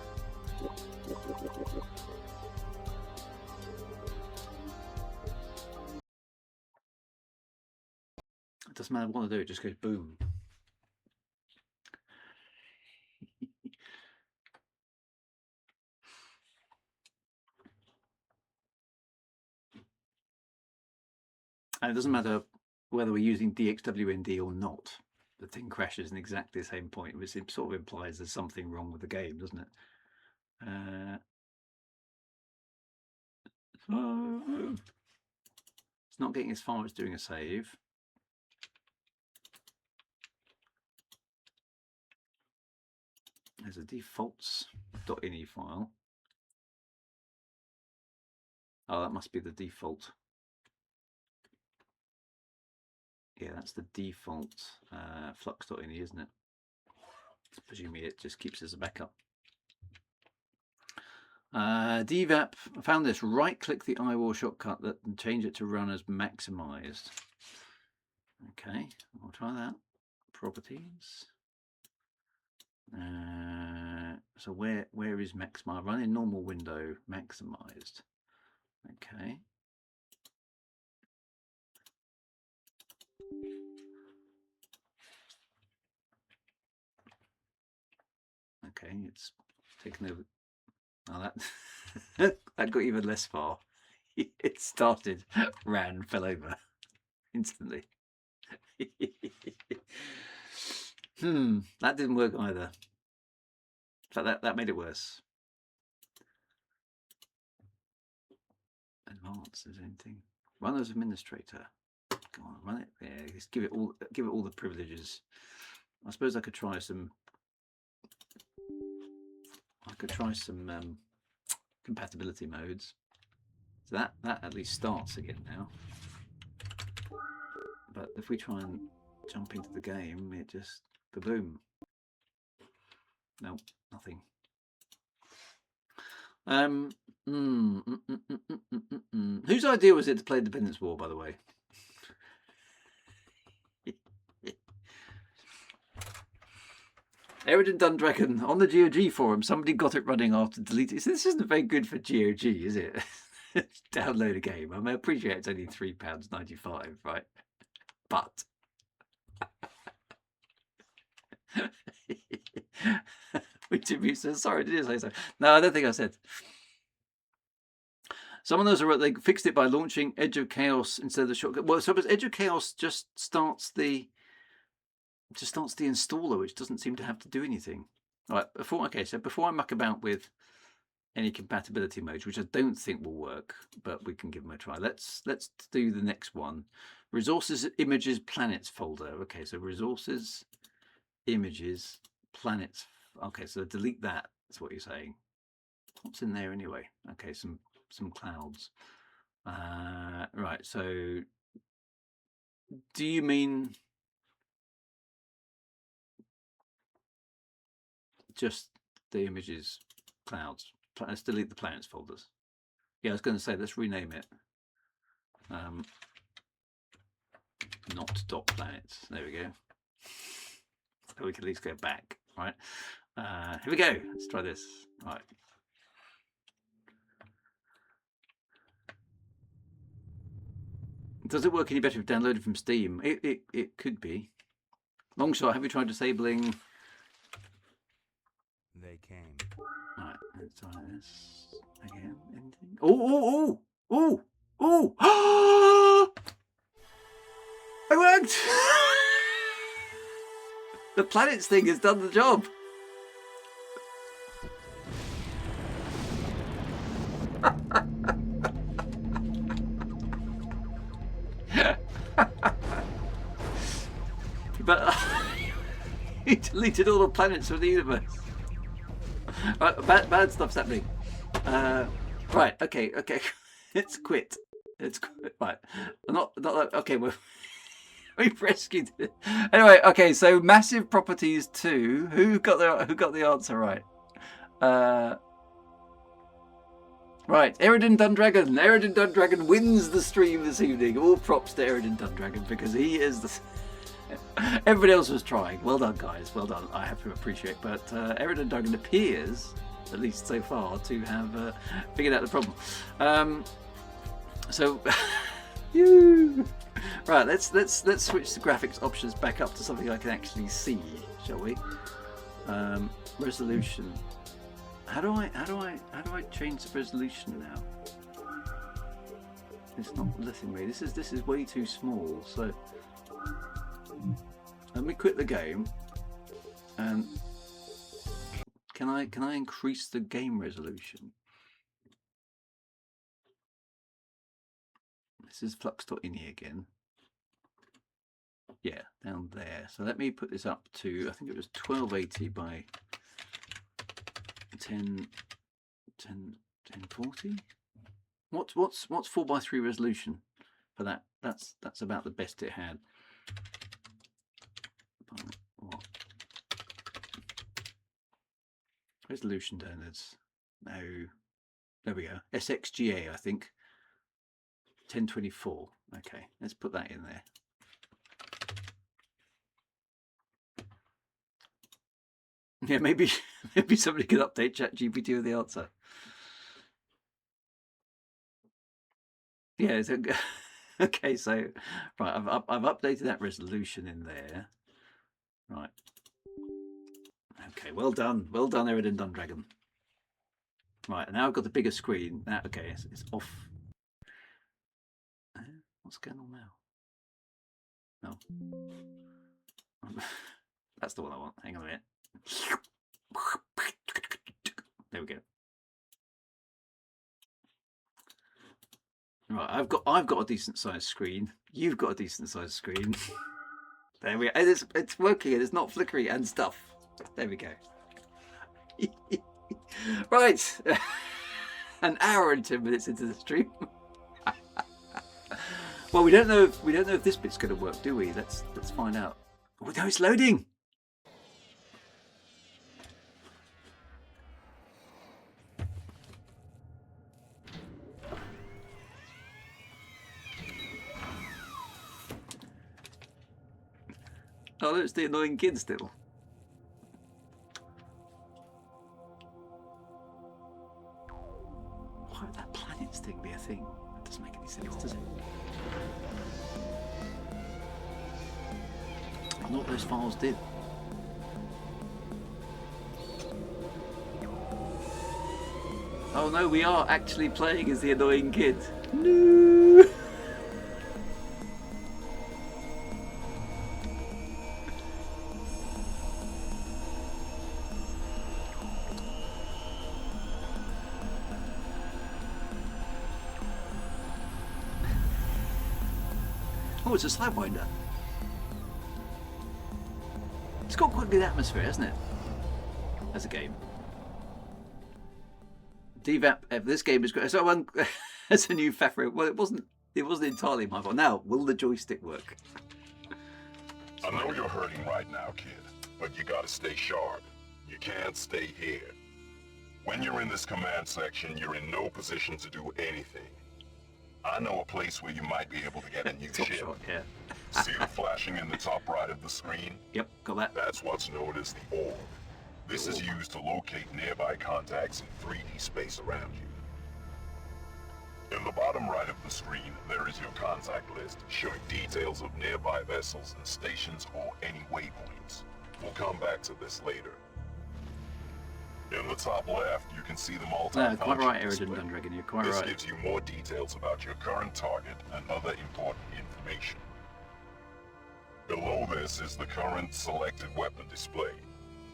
It doesn't matter what I do, it just goes boom. And it doesn't matter whether we're using DXWND or not. The thing crashes in exactly the same point, which sort of implies there's something wrong with the game, doesn't it? It's not getting as far as doing a save. There's a defaults.ini file. Oh, that must be the default. Yeah, that's the default flux.ini, isn't it? Presumably it just keeps as a backup. DVAP, I found this. Right-click the iWar shortcut and change it to run as maximized. Okay, I'll try that. Properties. So where is maximized? Run in normal window, maximized. Okay. Okay, it's taken over. Oh, that got even less far. It started, ran, fell over instantly. That didn't work either. In fact, that made it worse. Advanced, is anything? Run as administrator. Come on, run it there. Just give it all the privileges. I suppose I could try some. Compatibility modes. So that at least starts again now. But if we try and jump into the game, it just boom. Nope, nothing. Whose idea was it to play Dependence War, by the way? Eridan Dundragon on the GOG forum. Somebody got it running after deleting. So this isn't very good for GOG, is it? download a game. I mean, I appreciate it's only £3.95, right? But sorry, did you say so? No, I don't think I said. Someone knows they fixed it by launching Edge of Chaos instead of the shortcut. Well, suppose Edge of Chaos just starts the installer, which doesn't seem to have to do anything. All right, before I muck about with any compatibility modes, which I don't think will work, but we can give them a try. Let's do the next one. Resources, images, planets folder. Okay, so resources, images, planets. Okay, so delete that. That's what you're saying. What's in there anyway? Okay, some clouds. Right, so do you mean just the images, clouds? Let's delete the planets folders. Yeah, I was going to say, let's rename it. Not dot planets. There we go. So we can at least go back, right? Here we go. Let's try this. Right. Does it work any better if downloaded from Steam? It could be. Longshot, have you tried disabling? They came. Right, let's try this again. Anything? Oh! It worked! The planets thing has done the job. But he deleted all the planets from the universe. Right, bad stuff's happening. Right, okay. It's quit. Right. Not okay. We've rescued it. Anyway, okay. So massive properties 2. Who got the answer right? Right, Eridan Dundragon. Eridan Dundragon wins the stream this evening. All props to Eridan Dundragon because he is the. Everybody else was trying. Well done, guys. Well done. I have to appreciate. But Eridan Dundragon appears, at least so far, to have figured out the problem. So, right. Let's switch the graphics options back up to something I can actually see, shall we? Resolution. How do I change the resolution now? It's not letting me. This is way too small. So let me quit the game. And can I increase the game resolution? This is flux.ini again. Yeah, down there. So let me put this up to, I think it was 1280 by 1040. What's 4:3 resolution for that? That's about the best it had. What? Resolution standards. No. There we go. SXGA, I think. 1024. Okay, let's put that in there. Yeah, maybe somebody could update ChatGPT with the answer. Yeah, so, okay, so right, I've updated that resolution in there. Right. Okay, well done, Eridan Dundragon. Right, and now I've got the bigger screen. Now, okay, it's off. What's going on now? No. That's the one I want. Hang on a minute. There we go. Right, I've got a decent sized screen. You've got a decent sized screen. There we go. It's working. It's not flickering and stuff. There we go. Right, an hour and 10 minutes into the stream. Well, we don't know if this bit's going to work, do we? Let's find out. Oh no, it's loading. Oh, it's the annoying kid still. Why would that planets thing be a thing? what those files did. Oh no, we are actually playing as the annoying kid. No. Oh, it's a Sidewinder. It's got quite a good atmosphere, hasn't it? As a game. DVAP. This game is great. So as a new Fafro. Well, it wasn't entirely my fault. Now, will the joystick work? I know you're hurting right now, kid, but you gotta stay sharp. You can't stay here. When you're in this command section, you're in no position to do anything. I know a place where you might be able to get a new Top ship. shot, yeah. See the flashing in the top right of the screen? Yep, got that. That's what's known as the orb. This is used to locate nearby contacts in 3D space around you. In the bottom right of the screen, there is your contact list, showing details of nearby vessels and stations or any waypoints. We'll come back to this later. In the top left, you can see the multi-function No, quite right, display. Eridan Dundragon, you're quite This right. gives you more details about your current target and other important information. Below this is the current selected weapon display.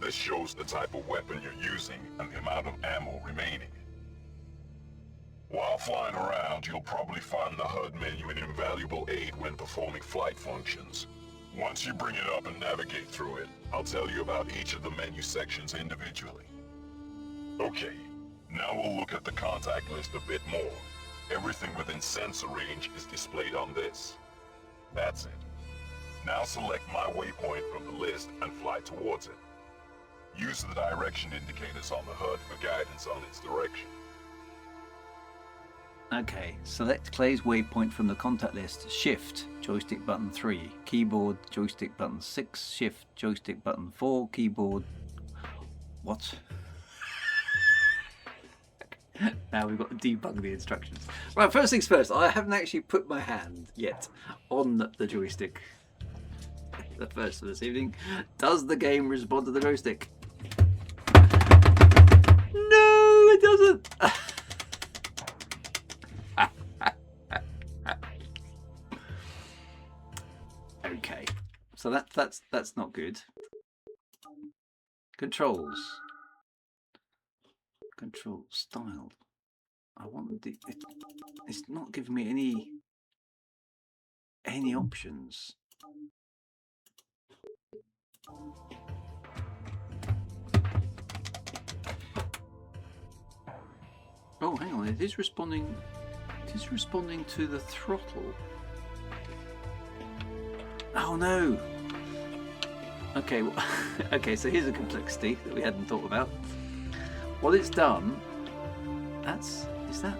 This shows the type of weapon you're using and the amount of ammo remaining. While flying around, you'll probably find the HUD menu an invaluable aid when performing flight functions. Once you bring it up and navigate through it, I'll tell you about each of the menu sections individually. Okay, now we'll look at the contact list a bit more. Everything within sensor range is displayed on this. That's it. Now select my waypoint from the list and fly towards it. Use the direction indicators on the HUD for guidance on its direction. Okay, select Clay's waypoint from the contact list. Shift, joystick button 3. Keyboard, joystick button 6. Shift, joystick button 4. Keyboard... What? Now we've got to debug the instructions. Right, first things first, I haven't actually put my hand yet on the joystick. The first for this evening. Does the game respond to the joystick? No, it doesn't! Okay, so that's not good. Controls. Control style. I want the. It's not giving me any options. Oh, hang on. It is responding. It is responding to the throttle. Oh no. Okay. Well, okay. So here's a complexity that we hadn't thought about. What it's done. Is that?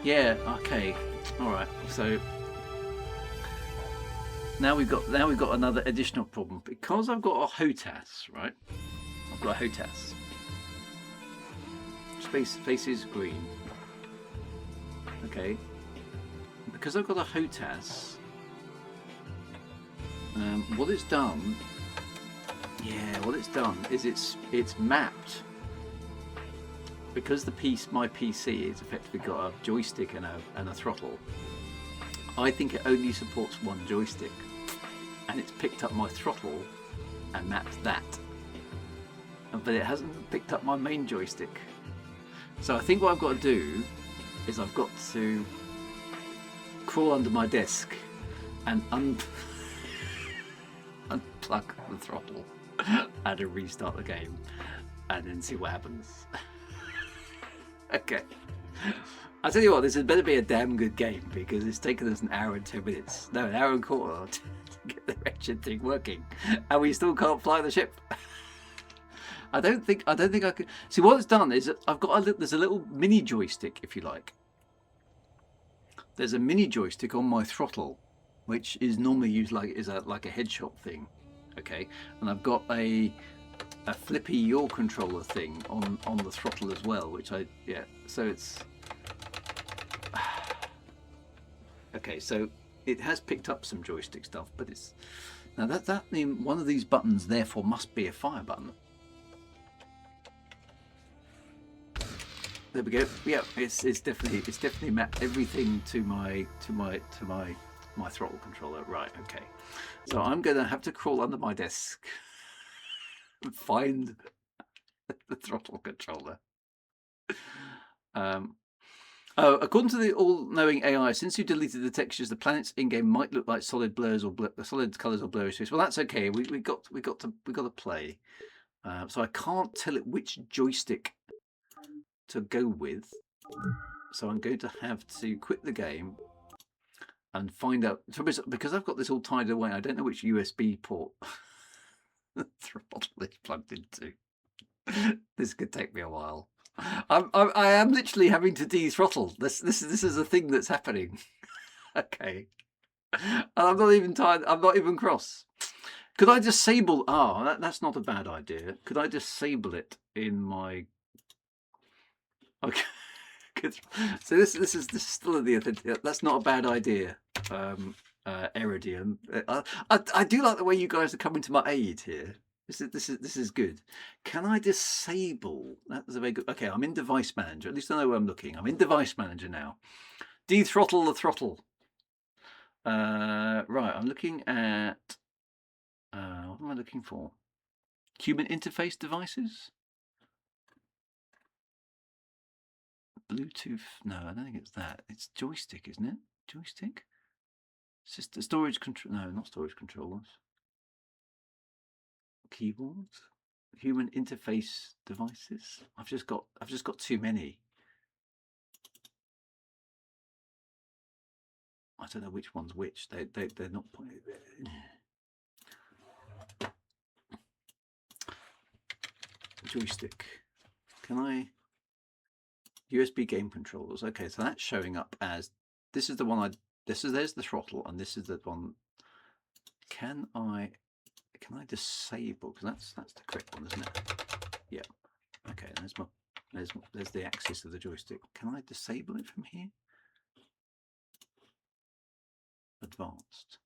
Yeah. Okay. All right. So now we've got another additional problem because I've got a HOTAS, right? I've got a HOTAS. Faces green. Okay. Because I've got a HOTAS. What it's done is it's mapped, because my PC has effectively got a joystick and a throttle. I think it only supports one joystick, and it's picked up my throttle and mapped that, but it hasn't picked up my main joystick. So I think what I've got to do is I've got to crawl under my desk and unplug the throttle and then restart the game and then see what happens. Okay. I'll tell you what, this had better be a damn good game because it's taken us an hour and 10 minutes. No, an hour and a quarter to get the wretched thing working. And we still can't fly the ship. I don't think I could. See, what it's done is there's a little mini joystick, if you like. There's a mini joystick on my throttle, which is normally used like a headshot thing, okay. And I've got a flippy yaw controller thing on the throttle as well, which So it's okay. So it has picked up some joystick stuff, but it's now that one of these buttons therefore must be a fire button. There we go. Yeah, it's definitely mapped everything to my throttle controller. Right. Okay. So I'm gonna have to crawl under my desk and find the throttle controller. According to the all-knowing AI, since you deleted the textures, the planets in-game might look like solid blurs or solid colours or blurry shapes. Well, that's okay. We got to play. So I can't tell it which joystick to go with. So I'm going to have to quit the game and find out, because I've got this all tied away. I don't know which USB port the throttle is plugged into. This could take me a while. I am literally having to dethrottle. This is a thing that's happening. Okay, and I'm not even tired. I'm not even cross. Could I disable? That's not a bad idea. Could I disable it in my? Okay. So this is still the authentic. That's not a bad idea. Iridium. I do like the way you guys are coming to my aid here. This is good. Can I disable? That's a very good. Okay, I'm in Device Manager. At least I know where I'm looking. I'm in Device Manager now. Dethrottle the throttle. Right, I'm looking at. What am I looking for? Human interface devices. Bluetooth. No, I don't think it's that. It's joystick, isn't it? Joystick. System storage control. No, not storage controllers. Keyboards. Human interface devices. I've just got too many. I don't know which one's which. They're not. Joystick. Can I? USB game controllers. Okay, so that's showing up as this is the one there's the throttle, and this is the one. Can I disable? Because that's the correct one, isn't it? Yeah. Okay. There's the axis of the joystick. Can I disable it from here? Advanced.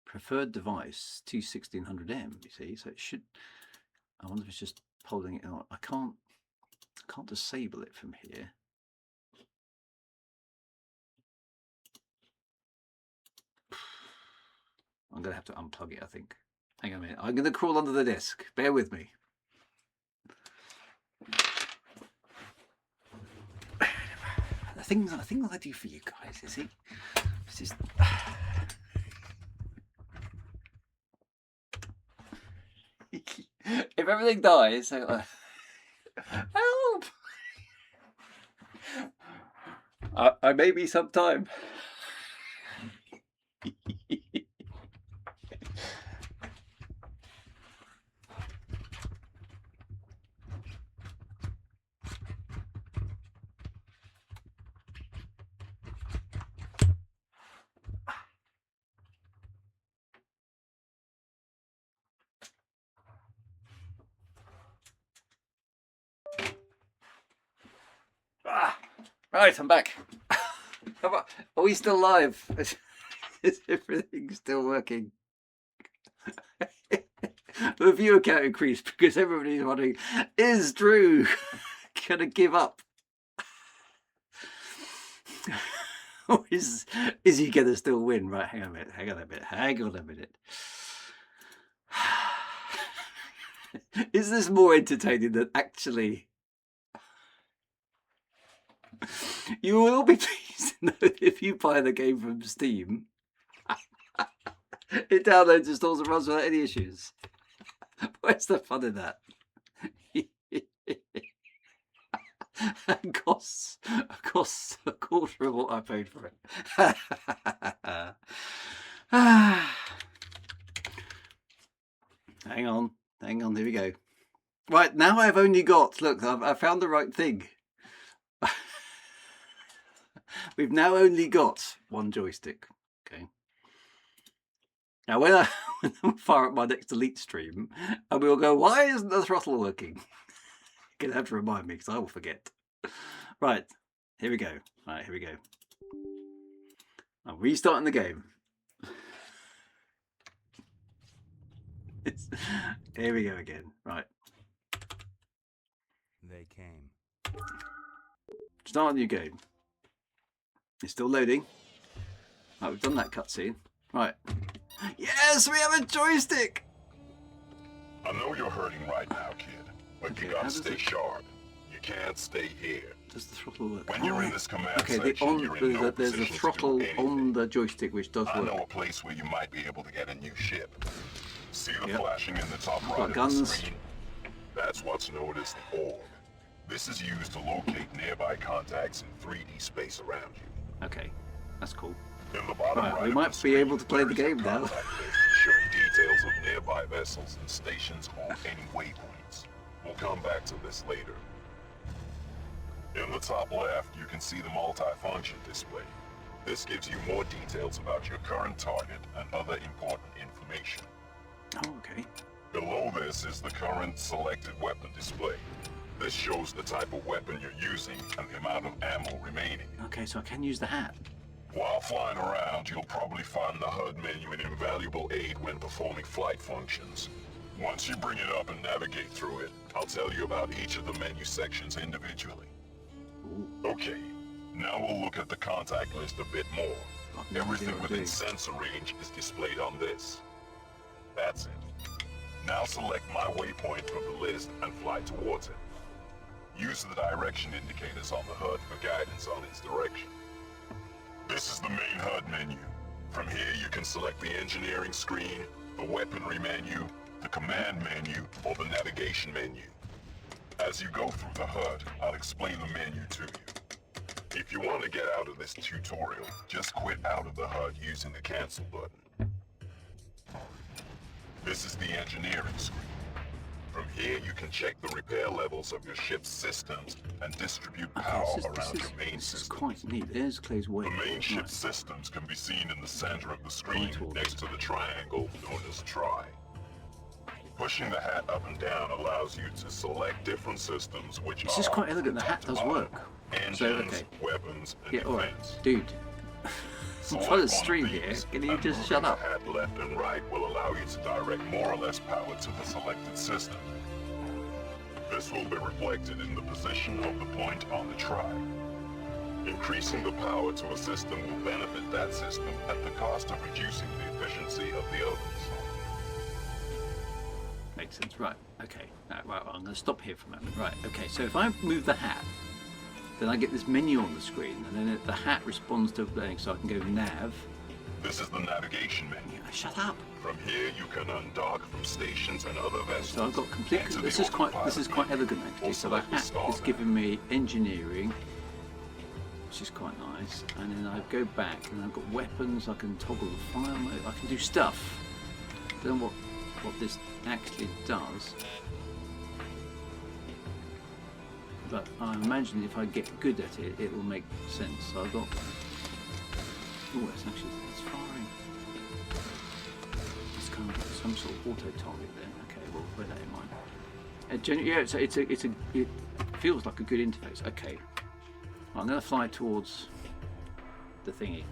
Preferred device 21600M. You see, so it should. I wonder if it's just holding it out. I can't disable it from here. I'm going to have to unplug it, I think. Hang on a minute. I'm going to crawl under the desk. Bear with me. The things I do for you guys, you see? It's just... If everything dies, help! I may be sometime. Right, I'm back. Are we still live? Is everything still working? The viewer count increased because everybody's wondering, is Drew gonna give up? Or is he gonna still win? Right, hang on a minute. Is this more entertaining than actually? You will all be pleased to know that if you buy the game from Steam, it downloads, installs, and runs without any issues. Where's the fun in that? And costs a quarter of what I paid for it. Hang on, here we go. Right, now I've only got, look, I found the right thing. We've now only got one joystick. Okay. Now when I fire up my next Elite stream, and we'll go, why isn't the throttle working? You're gonna have to remind me because I will forget. Right, here we go. Right, here we go. I'm restarting the game. Here we go again. Right. They came. Start a new game. It's still loading. Right, we've done that cutscene. Right. Yes, we have a joystick! I know you're hurting right now, kid, but Okay, you how gotta does stay it- sharp. You can't stay here. Does the throttle work? When you're in this command okay, section, you're in no there's a position to do throttle anything. on the joystick which does I work. know a place where you might be able to get a new ship. See the Yep. flashing in the top Got right of the guns. screen? That's what's known as the orb. This is used to locate nearby contacts in 3D space around you. Okay, that's cool. In the bottom Right, right we of might the be screen, able to play the there is a game now. contact list showing details of nearby vessels and stations or any waypoints. We'll come back to this later. In the top left, you can see the multi-function display. This gives you more details about your current target and other important information. Oh, okay. Below this is the current selected weapon display. This shows the type of weapon you're using and the amount of ammo remaining. Okay, so I can use the hat. While flying around, you'll probably find the HUD menu an invaluable aid when performing flight functions. Once you bring it up and navigate through it, I'll tell you about each of the menu sections individually. Ooh. Okay, now we'll look at the contact list a bit more. I've no idea Everything what I'm within doing. sensor range is displayed on this. That's it. Now select my waypoint from the list and fly towards it. Use the direction indicators on the HUD for guidance on its direction. This is the main HUD menu. From here you can select the engineering screen, the weaponry menu, the command menu, or the navigation menu. As you go through the HUD, I'll explain the menu to you. If you want to get out of this tutorial, just quit out of the HUD using the cancel button. This is the engineering screen. From here you can check the repair levels of your ship's systems and distribute power around your main this is system. quite neat. There's Clay's way. The main Right. ship's systems can be seen in the center of the screen towards next to the triangle known as try. Pushing the hat up and down allows you to select different systems which This is are quite elegant. The from hat top to does bottom. work. Engines, So, okay. weapons, and Yeah, alright. defense. Dude. I'm Select trying to one stream of here. these, Can you and just moving shut the up? hat left and right will allow you to direct more or less power to the selected system. This will be reflected in the position of the point on the try. Increasing the power to a system will benefit that system at the cost of reducing the efficiency of the others. Makes sense. Right. Okay. Right. I'm going to stop here for a moment. Right. Okay. So if I move the hat, then I get this menu on the screen, and then the hat responds to everything. So I can go nav. This is the navigation menu. Yeah, shut up. From here, you can undock from stations and other vessels. So I've got complete. enter the This is quite autopilot elegant menu, actually. or So the select the hat star is map. giving me engineering, which is quite nice. And then I go back, and I've got weapons. I can toggle the fire mode. I can do stuff. Don't know what this actually does. But I imagine if I get good at it, it will make sense. So I've got. Oh, it's firing. It's kind of some sort of auto target there. Okay, we'll bear that in mind. Yeah, it feels like a good interface. Okay, I'm going to fly towards the thingy.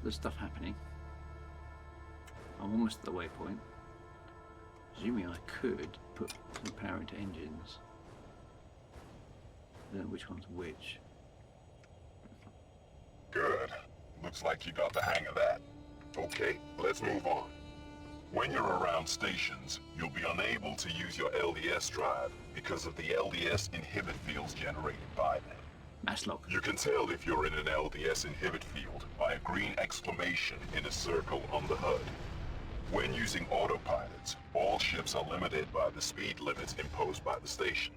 There's stuff happening. I'm almost at the waypoint. Presuming I could put some power into engines. I don't know which one's which. Good. Looks like you got the hang of that. Okay, let's move on. When you're around stations, you'll be unable to use your LDS drive because of the LDS inhibit fields generated by them. Masslock. You can tell if you're in an LDS inhibit field by a green exclamation in a circle on the HUD. When using autopilots, all ships are limited by the speed limits imposed by the station.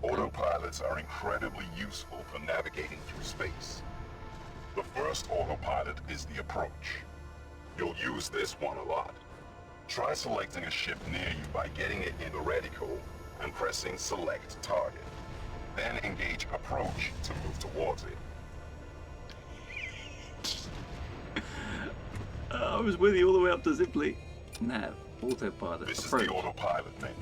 Autopilots are incredibly useful for navigating through space. The first autopilot is the approach. You'll use this one a lot. Try selecting a ship near you by getting it in the reticle and pressing select target. Then engage approach to move towards it. I was with you all the way up to simply nav, autopilot, This approach. is the autopilot menu.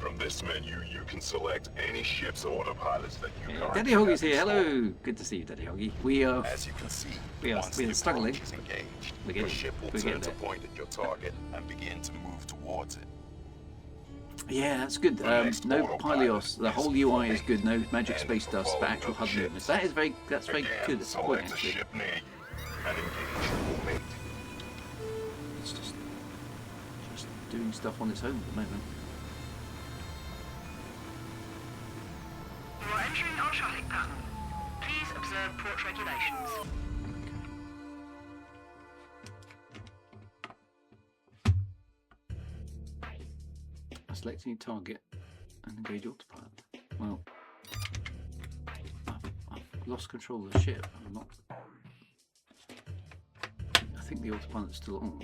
From this menu, you can select any ship's autopilots that you currently Daddy Hoggy's have here. installed. Hello. Good to see you, Daddy Hoggy. We are. As you can see, We are once the struggling. approach is engaged, We're your getting- ship will we're turn getting to there. point at your target and begin to move towards it. Yeah, that's good. No Pylios. The whole UI is good. No magic space dust, but actual HUD movements. That's very good. That's Again, a point select a actually. ship near you and engage your mate. It's just doing stuff on its own at the moment. You are entering our traffic pattern. Please observe port regulations. Selecting your target and engage autopilot. Well, I've lost control of the ship. I'm not. I think the autopilot's still on.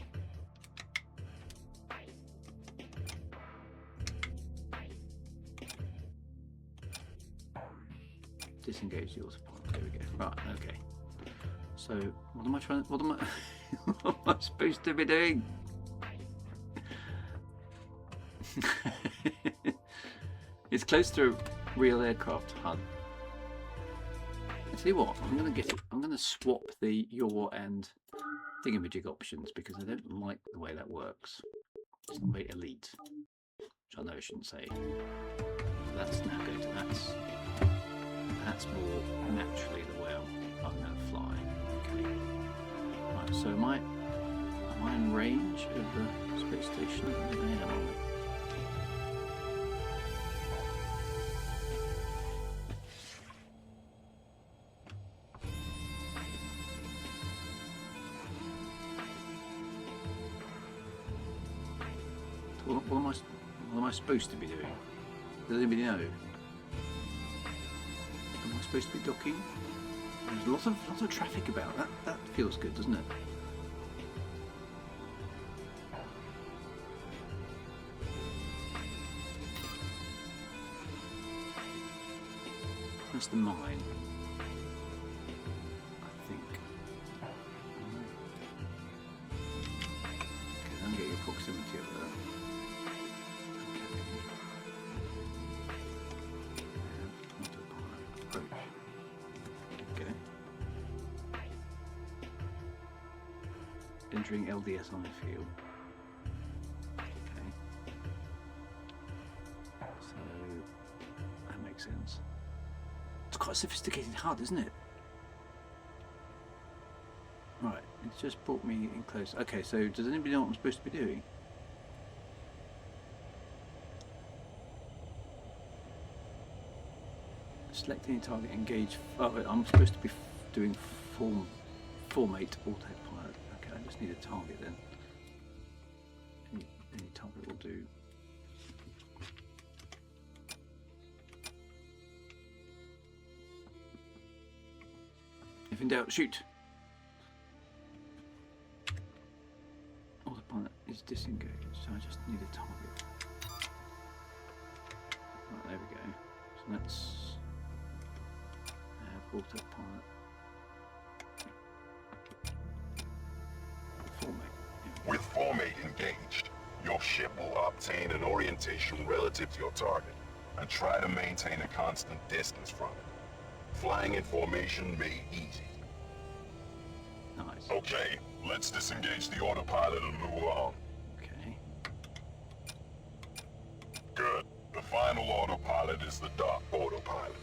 Disengage the autopilot. There we go. Right. Okay. So, what am I trying? What am I? What am I supposed to be doing? It's close to a real aircraft HUD. I tell you what, I'm gonna swap the yaw and thingamajig options because I don't like the way that works. It's not very elite, which I know I shouldn't say. So that's now going to that's more naturally the way I'm gonna fly. Okay. Right. So am I in range of the space station? I am. What am I supposed to be doing? Does anybody know? Am I supposed to be docking? There's lots of traffic about. That feels good, doesn't it? That's the mine, I think. Okay, then get your proximity over there. Okay. Entering LDSI field. Okay. So that makes sense. It's quite a sophisticated HUD, isn't it? Right, it's just brought me in close. Okay, so does anybody know what I'm supposed to be doing? Selecting a target, engage. Oh, I'm supposed to be doing formate autopilot. Okay, I just need a target then. Any target will do. If in doubt, shoot. Autopilot is disengaged, so I just need a target. Right, there we go. So let's have autopilot. Formate. With formate engaged, your ship will obtain an orientation relative to your target and try to maintain a constant distance from it. Flying in formation made easy. Nice. Okay, let's disengage the autopilot and move on. Okay. Good. The final autopilot is the dock autopilot.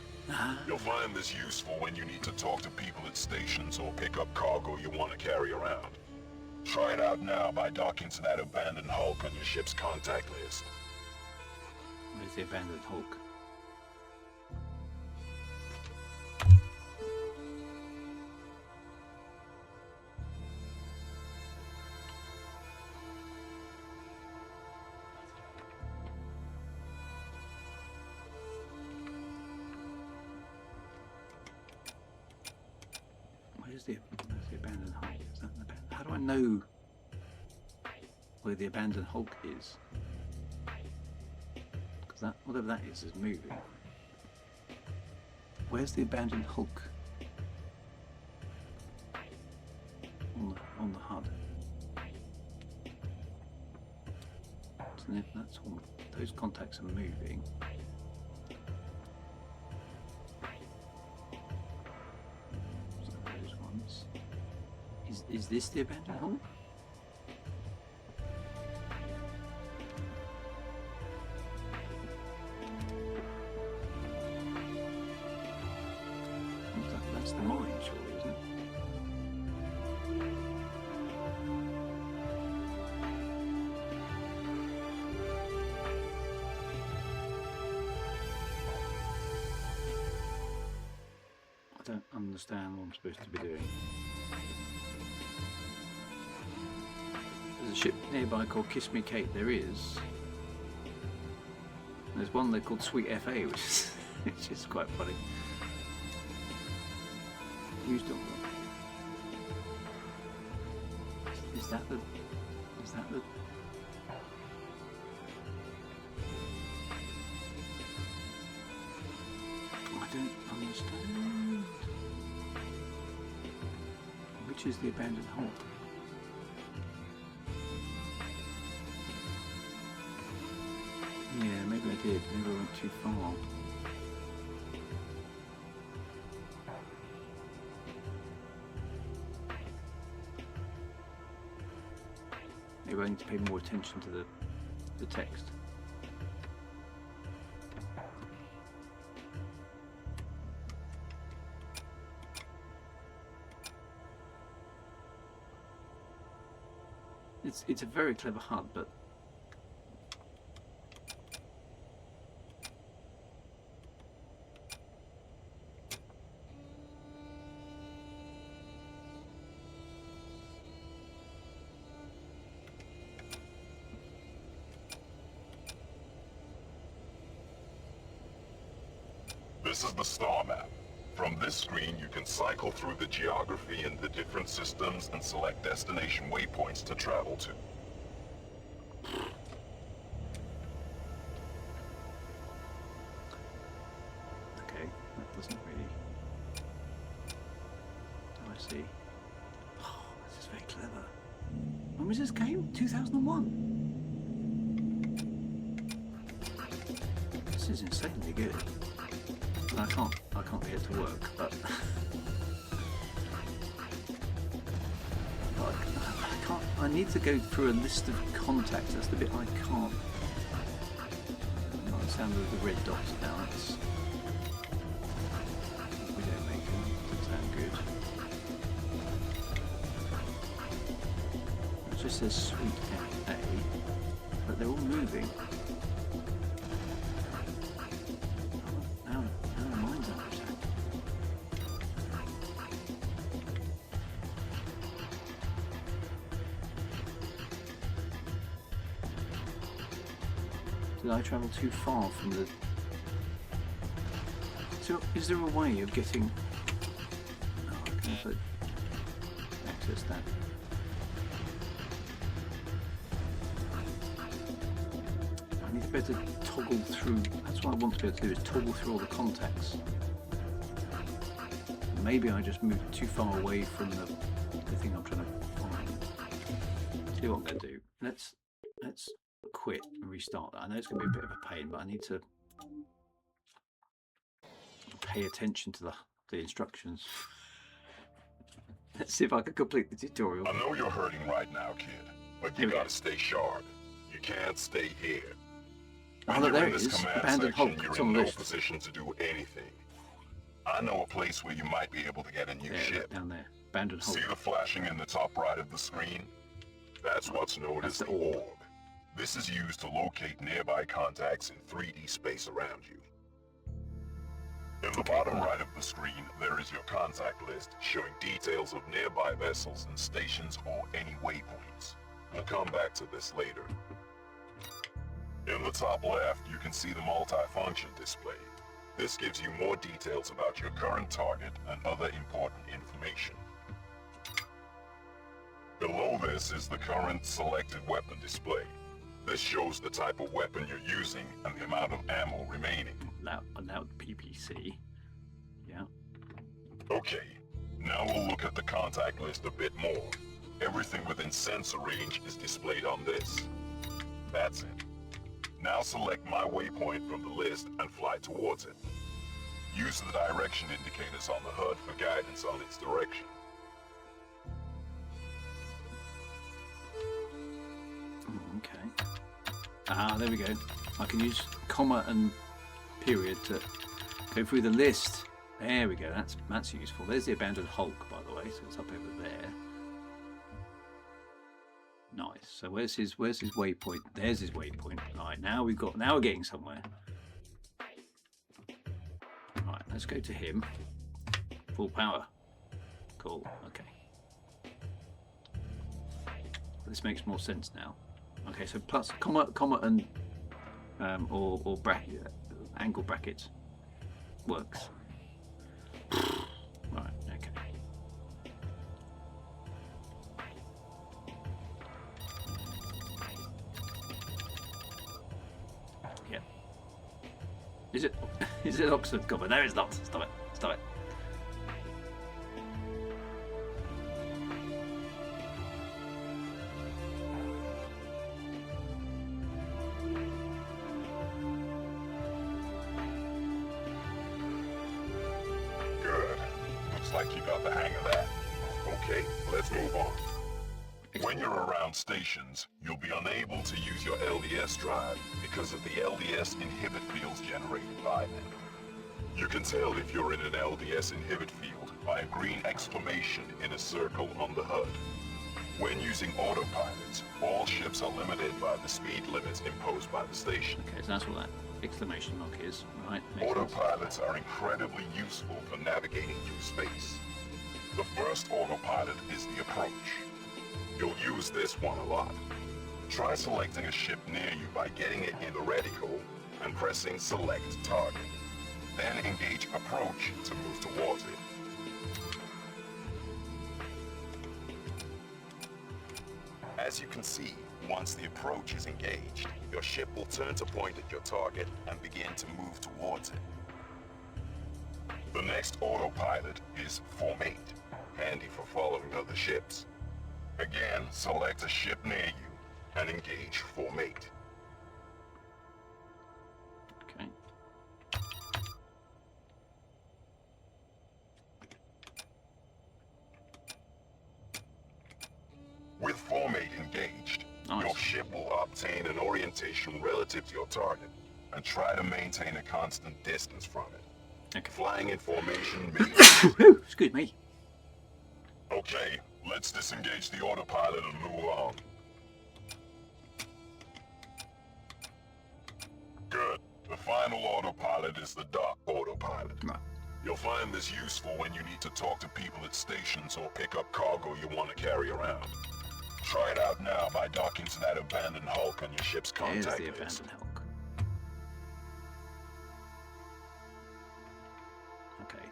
You'll find this useful when you need to talk to people at stations or pick up cargo you want to carry around. Try it out now by docking to that abandoned hulk on your ship's contact list. Where's the abandoned hulk? Where's the abandoned hulk? Is that the how do I know where the abandoned hulk is? Because that, whatever that is moving. Where's the abandoned hulk? On the HUD. It's and if that's all, those contacts are moving. So those ones. Is this the abandoned hole? That's the mine, surely, isn't it? I don't understand what I'm supposed to be doing. There's a ship nearby called Kiss Me Kate. There is. There's one there called Sweet FA, which is quite funny. Used on them. Is that the? I don't understand. Which is the abandoned hole? Yeah, maybe I did. Maybe I went too far. Maybe I need to pay more attention to the text. It's a very clever HUD, but This is the star map. From this screen, you can cycle through the geography and the different systems and select destination waypoints to travel to. okay, that doesn't really... Oh, I see. Oh, this is very clever. When was this game? 2001? This is insanely good. I can't get it to work, but I can't. I need to go through a list of contacts. That's the bit I can't. The sound of the red dots now. It's we don't make them. Doesn't sound good. It just says Sweet FA, but they're all moving. Did I travel too far from the... So, is there a way of getting... Oh, I can also access that. I need to be able to toggle through... That's what I want to be able to do, is toggle through all the contacts. Maybe I just moved too far away from the thing I'm trying to find. See what I'm going to do. Let's quit and restart that. I know it's going to be a bit of a pain, but I need to pay attention to the instructions. Let's see if I can complete the tutorial. I know you're hurting right now, kid, but you gotta stay sharp. You can't stay here. When Oh, there you're in it this is. command Abandoned section, Hulk. you're It's in on the no list. position to do anything. I know a place where you might be able to get a new Yeah, ship. down there. Abandoned Hulk. See the flashing in the top right of the screen? That's what's known That's as the the orb. orb. This is used to locate nearby contacts in 3D space around you. In the bottom right of the screen, there is your contact list showing details of nearby vessels and stations or any waypoints. We'll come back to this later. In the top left, you can see the multi-function display. This gives you more details about your current target and other important information. Below this is the current selected weapon display. This shows the type of weapon you're using and the amount of ammo remaining. Allowed PPC. Yeah. Okay, now we'll look at the contact list a bit more. Everything within sensor range is displayed on this. That's it. Now select my waypoint from the list and fly towards it. Use the direction indicators on the HUD for guidance on its direction. Okay. Ah, there we go. I can use comma and period to go through the list. There we go. That's useful. There's the abandoned Hulk, by the way, so it's up over there. Nice. So where's his waypoint? There's his waypoint. Right, now we're getting somewhere. Right, let's go to him. Full power. Cool. Okay. This makes more sense now. Okay, so plus comma and or bracket angle brackets works. Right. Okay. Yeah. Is it Oxford comma? No, it's not. Stop it. Stop it. Like you got the hang of that. Okay, let's move on. When you're around stations, you'll be unable to use your LDS drive because of the LDS inhibit fields generated by them. You can tell if you're in an LDS inhibit field by a green exclamation in a circle on the HUD. When using autopilots, all ships are limited by the speed limits imposed by the station. Okay, so that's what that exclamation mark is, right? Makes Autopilots are incredibly useful for navigating through space. The first autopilot is the approach. You'll use this one a lot. Try selecting a ship near you by getting it in the reticle and pressing select target. Then engage approach to move towards it. As you can see, once the approach is engaged, your ship will turn to point at your target and begin to move towards it. The next autopilot is formate, handy for following other ships. Again, select a ship near you and engage formate. Okay. With formate engaged, your ship will obtain an orientation relative to your target and try to maintain a constant distance from it. Okay. Flying in formation means... Excuse me. Okay, let's disengage the autopilot and move on. Good. The final autopilot is the dock autopilot. Right. You'll find this useful when you need to talk to people at stations or pick up cargo you want to carry around. Try it out now by docking to that abandoned Hulk on your ship's There's contact the list. abandoned Hulk. Okay.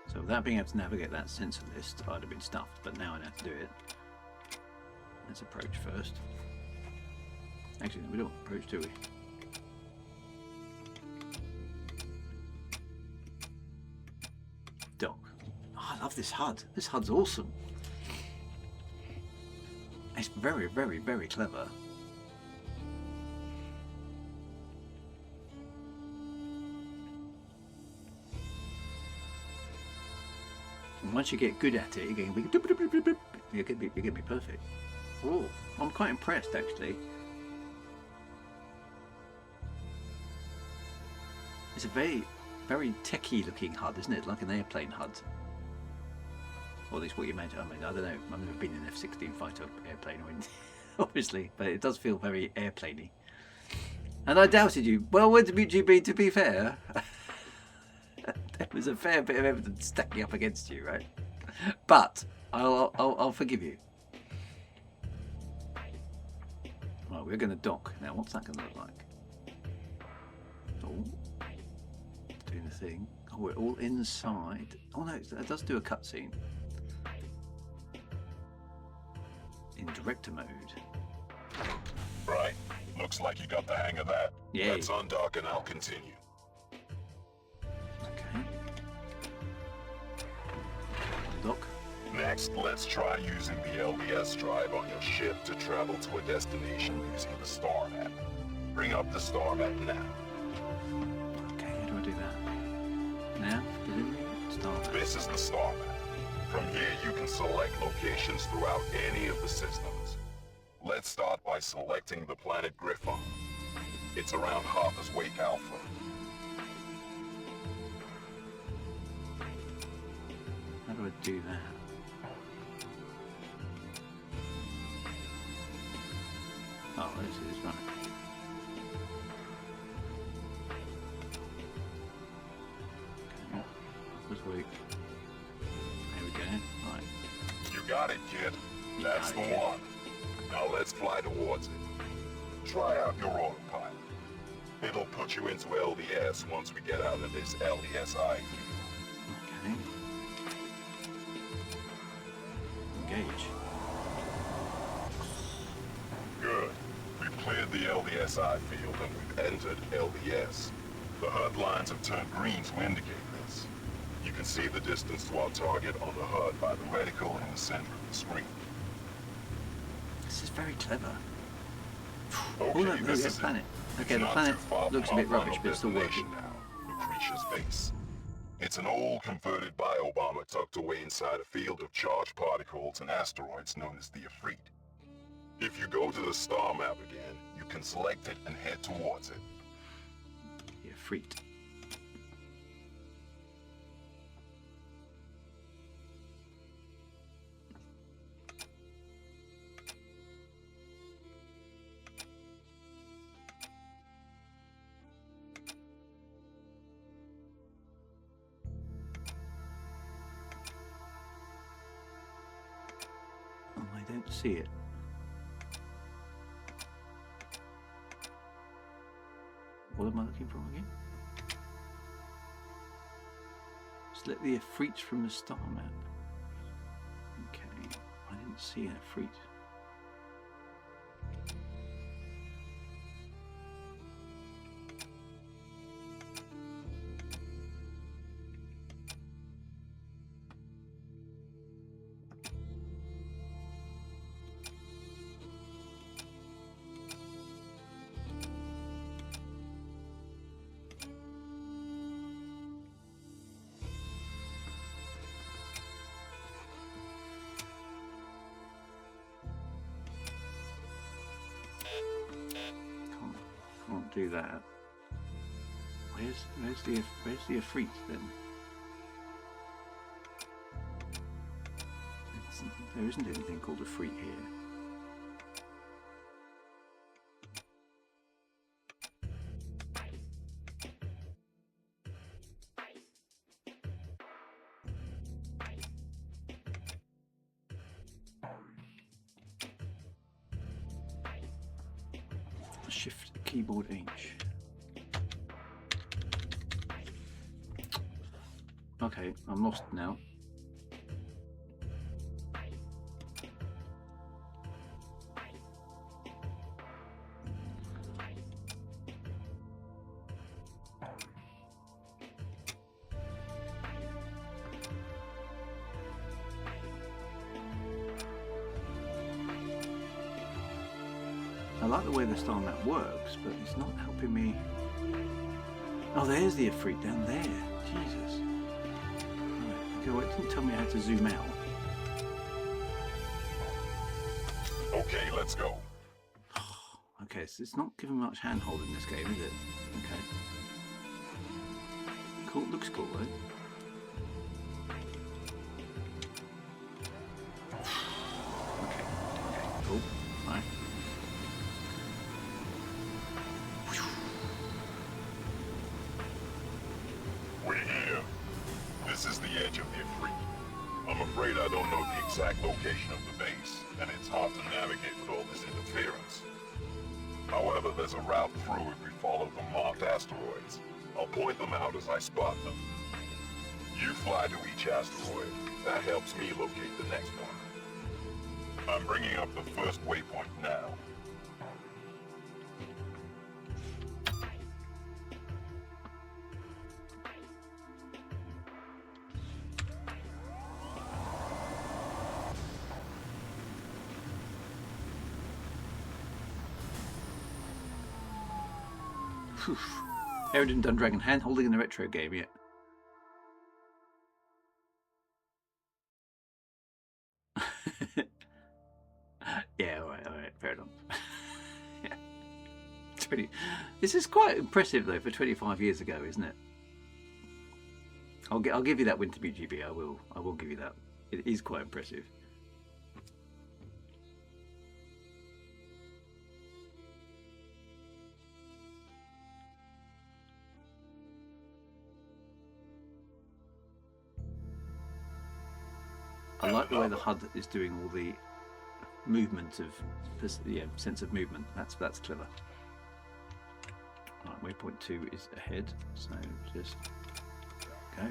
So without being able to navigate that sensor list, I'd have been stuffed, but now I know how to do it. Let's approach first. Actually, we don't approach, do we? Dock. Oh, I love this HUD. This HUD's awesome. It's very, very, very clever. And once you get good at it, you're going to be perfect. Oh, I'm quite impressed actually. It's a very, very techy looking HUD, isn't it? Like an airplane HUD. Or at least what you imagine. I mean, I don't know. I've never been in an F-16 fighter airplane, or anything, obviously, but it does feel very airplaney. And I doubted you. Well, where did you be? To be fair, there was a fair bit of evidence stacking up against you, right? But I'll forgive you. Right, we're going to dock now. What's that going to look like? Oh, doing the thing. Oh, we're all inside. Oh no, it does do a cutscene. In director mode. Right. Looks like you got the hang of that. Yay. Let's undock and I'll continue. Okay. Dock. Next, let's try using the LDS drive on your ship to travel to a destination using the star map. Bring up the star map now. Okay, how do I do that? Now, delivery, start. This is the star map. From here, you can select locations throughout any of the systems. Let's start by selecting the planet Griffon. It's around Harper's Wake Alpha. How do I do that? Oh, this is right. Okay. Harper's Wake. There we go. Right. You got it, kid. That's the one. Now let's fly towards it. Try out your autopilot. It'll put you into LDS once we get out of this LDSI field. Okay. Engage. Good. We've cleared the LDSI field and we've entered LDS. The HUD lines have turned green to indicate this. You can see the distance to our target on the HUD by the reticle in the center of the screen. This is very clever. Okay, Oh, look, this there's is a planet. it. Okay, It's the not planet too far looks a from bit our rubbish, final but it's still destination working. now, Lucretia's base. It's an old converted biobomber tucked away inside a field of charged particles and asteroids known as the Ifrit. If you go to the star map again, you can select it and head towards it. Yeah, freaked. Oh, I don't see it. What am I looking for again? Select the Ifrit from the star map. Okay, I didn't see an Ifrit. Can't do that. Where's the Ifrit then? There isn't anything called Ifrit here. Shift keyboard H. Okay, I'm lost now. I like the way the star map works, but it's not helping me. Oh, there's the Ifrit down there. Jesus. Right. Okay, well, it didn't tell me how to zoom out. Okay, let's go. Okay, so it's not giving much handhold in this game, is it? Okay. Cool, looks cool though. Okay, cool. Right. We're here. This is the edge of the Ifrit. I'm afraid I don't know the exact location of the base, and it's hard to navigate with all this interference. However, there's a route through if we follow the marked asteroids. I'll point them out as I spot them. You fly to each asteroid. That helps me locate the next one. I'm bringing up the first waypoint now. Eridan Dundragon hand holding in the retro game yet. Yeah, alright, fair enough. Yeah. 20. This is quite impressive though for 25 years ago, isn't it? I'll give you that, Wintermute GB. I will give you that. It is quite impressive. I like the way the HUD is doing all the movement of, sense of movement. That's clever. Right, waypoint 2 is ahead, so just go.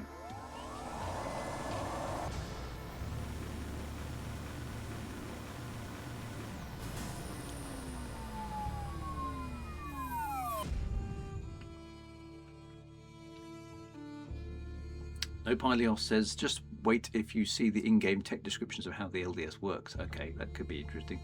No Pylios says, just wait if you see the in-game tech descriptions of how the LDS works. Okay, that could be interesting.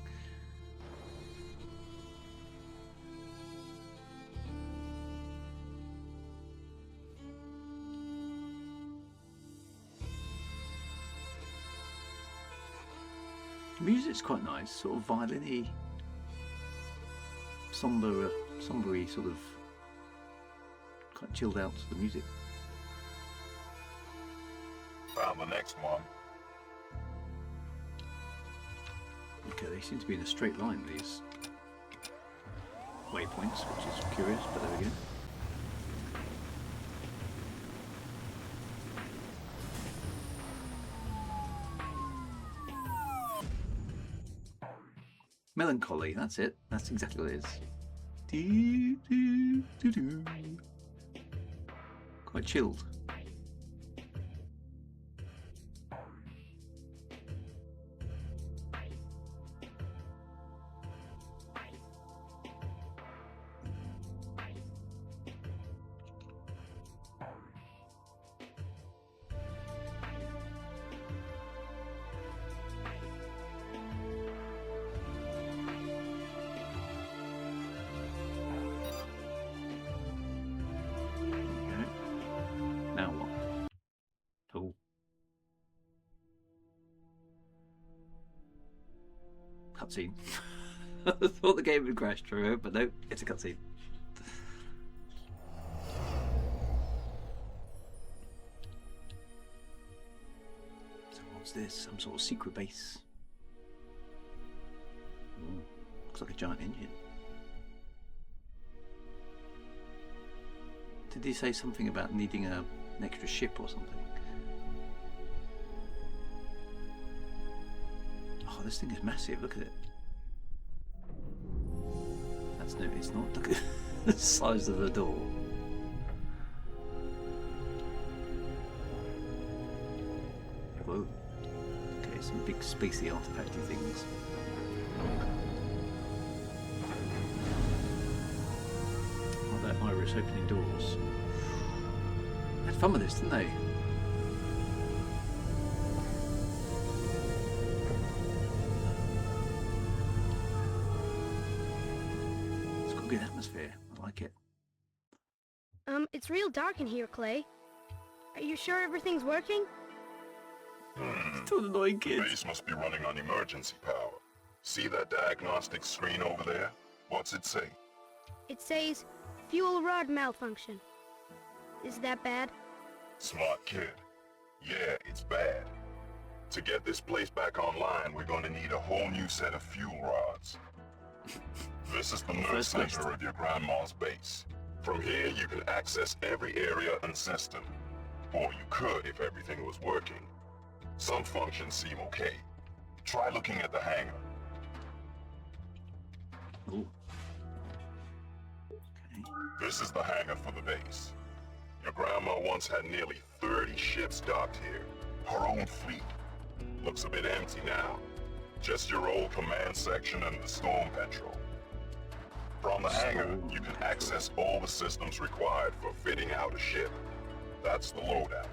The music's quite nice, sort of violin-y, sombre-y, sort of quite chilled out, the music. Found the next one. Okay, they seem to be in a straight line, these waypoints, which is curious, but there we go. Melancholy, that's it. That's exactly what it is. Quite chilled. Now what? Oh. Cutscene. I thought the game had crashed for a moment, but no, it's a cutscene. So what's this? Some sort of secret base. Ooh, looks like a giant engine. Did he say something about needing an extra ship or something? Oh, this thing is massive. Look at it. That's no, it's not. Look at the size of the door. Whoa. Okay, some big spacey artifacty things. Oh, that iris opening doors. They had fun with this, didn't they? It's got a good atmosphere. I like it. It's real dark in here, Clay. Are you sure everything's working? Two annoying The kids. base must be running on emergency power. See that diagnostic screen over there? What's it say? It says, fuel rod malfunction. Is that bad? Smart kid. Yeah, it's bad. To get this place back online, we're going to need a whole new set of fuel rods. This is the nerve First center question. of your grandma's base. From here, you can access every area and system. Or you could if everything was working. Some functions seem okay. Try looking at the hangar. Ooh. Okay. This is the hangar for the base. Your grandma once had nearly 30 ships docked here. Her own fleet. Looks a bit empty now. Just your old command section and the storm petrol. From the hangar, you can access all the systems required for fitting out a ship. That's the loadout.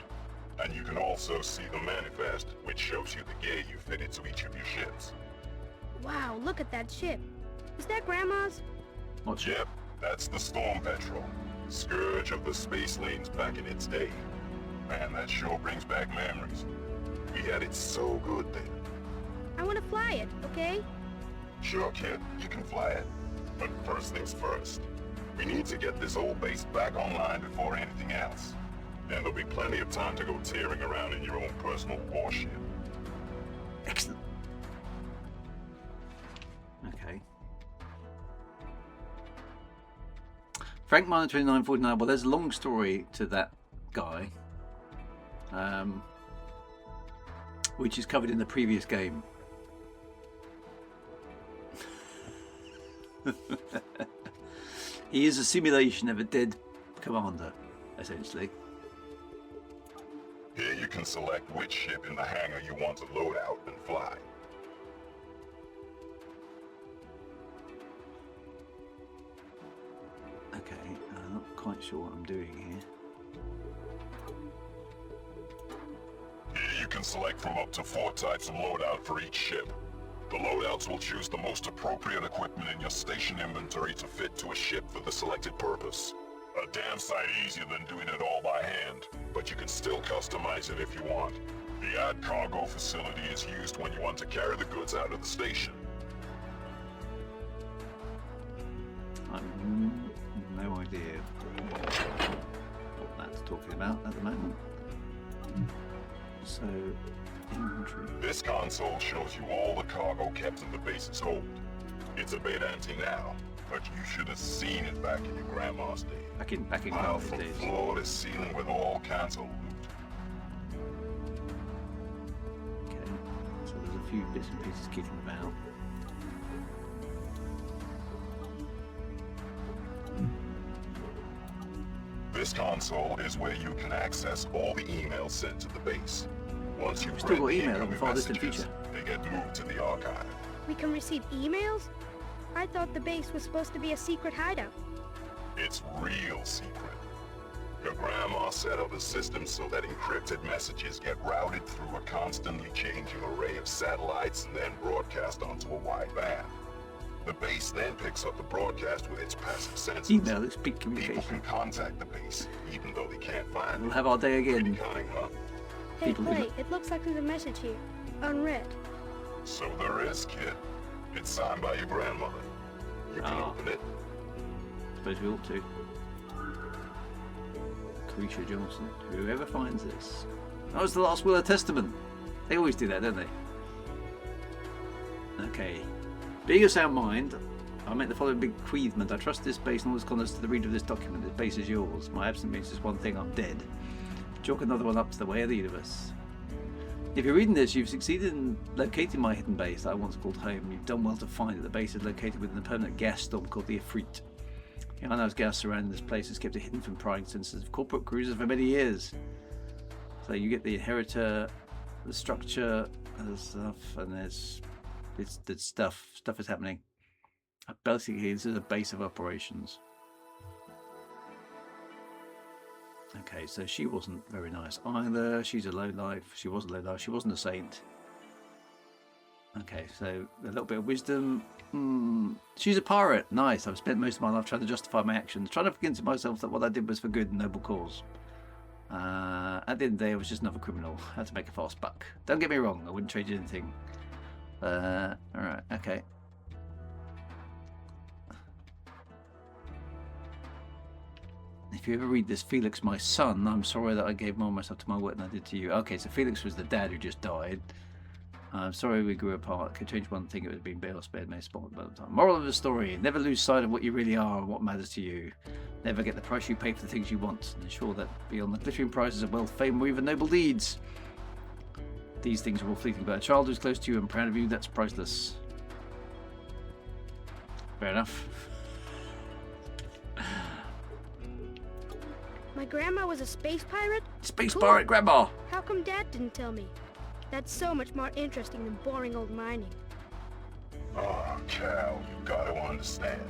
And you can also see the manifest, which shows you the gear you fitted to each of your ships. Wow, look at that ship. Is that Grandma's? What's it? Yep, that's the storm petrol. Scourge of the space lanes back in its day. Man, that sure brings back memories. We had it so good then. I want to fly it, okay? Sure, kid, you can fly it. But first things first. We need to get this old base back online before anything else. And there'll be plenty of time to go tearing around in your own personal warship. Excellent. Okay. Frank Miner 2949. Well, there's a long story to that guy, which is covered in the previous game. He is a simulation of a dead commander, essentially. Here you can select which ship in the hangar you want to load out and fly. Okay, I'm not quite sure what I'm doing here. Here you can select from up to 4 types of loadout for each ship. The loadouts will choose the most appropriate equipment in your station inventory to fit to a ship for the selected purpose. A damn sight easier than doing it all by hand, but you can still customize it if you want. The add cargo facility is used when you want to carry the goods out of the station. I'm no idea what that's talking about at the moment. So, inventory. This console shows you all the cargo kept in the base's hold. It's a bit empty now, but you should have seen it back in your grandma's day. Back in Piled grandma's from days. floor to ceiling with all kinds of loot. Okay, so there's a few bits and pieces kicking about. This console is where you can access all the emails sent to the base. Once you've Still got read the email in incoming the far distant messages, future. they get moved to the archive. We can receive emails? I thought the base was supposed to be a secret hideout. It's real secret. Your grandma set up a system so that encrypted messages get routed through a constantly changing array of satellites and then broadcast onto a wide band. The base then picks up the broadcast with its passive sensors. Email, it's big People communication. can contact the base, even though they can't find We'll it. have our day Pretty again. cunning, huh? Hey, People who- Clay, it looks like there's a message here. Unread. So there is, kid. It's signed by your grandmother. You can Ah. open it. Suppose we ought to. Carisha Johnson. Whoever finds this. That was the last will and testament. They always do that, don't they? Okay. Being of sound mind, I make the following bequeathment. I trust this base and all its contents to the reader of this document. This base is yours. My absence means just one thing, I'm dead. Chalk another one up to the way of the universe. If you're reading this, you've succeeded in locating my hidden base that I once called home. You've done well to find it. The base is located within a permanent gas storm called the Ifrit. The unknown gas surrounding this place has kept it hidden from prying senses of corporate cruisers for many years. So you get the inheritor, the structure, and stuff, and there's stuff is happening. Basically, this is a base of operations. Okay, so she wasn't very nice either. She's a lowlife. She was a lowlife. She wasn't a saint. Okay, so a little bit of wisdom. She's a pirate. Nice. I've spent most of my life trying to justify my actions, trying to convince myself that what I did was for good and noble cause. At the end of the day, I was just another criminal. I had to make a fast buck. Don't get me wrong. I wouldn't trade anything. Alright, okay. If you ever read this, Felix, my son, I'm sorry that I gave more of myself to my work than I did to you. Okay, so Felix was the dad who just died. I'm sorry we grew apart. Could change one thing, it would have been Bale spared me spot by the time. Moral of the story, never lose sight of what you really are and what matters to you. Never get the price you pay for the things you want. And ensure that beyond the glittering prizes of wealth, fame, or even noble deeds, these things are all fleeting, but a child who's close to you and proud of you, that's priceless. Fair enough. My grandma was a space pirate? Space Cool. pirate grandma! How come Dad didn't tell me? That's so much more interesting than boring old mining. Oh, Cal, you gotta understand.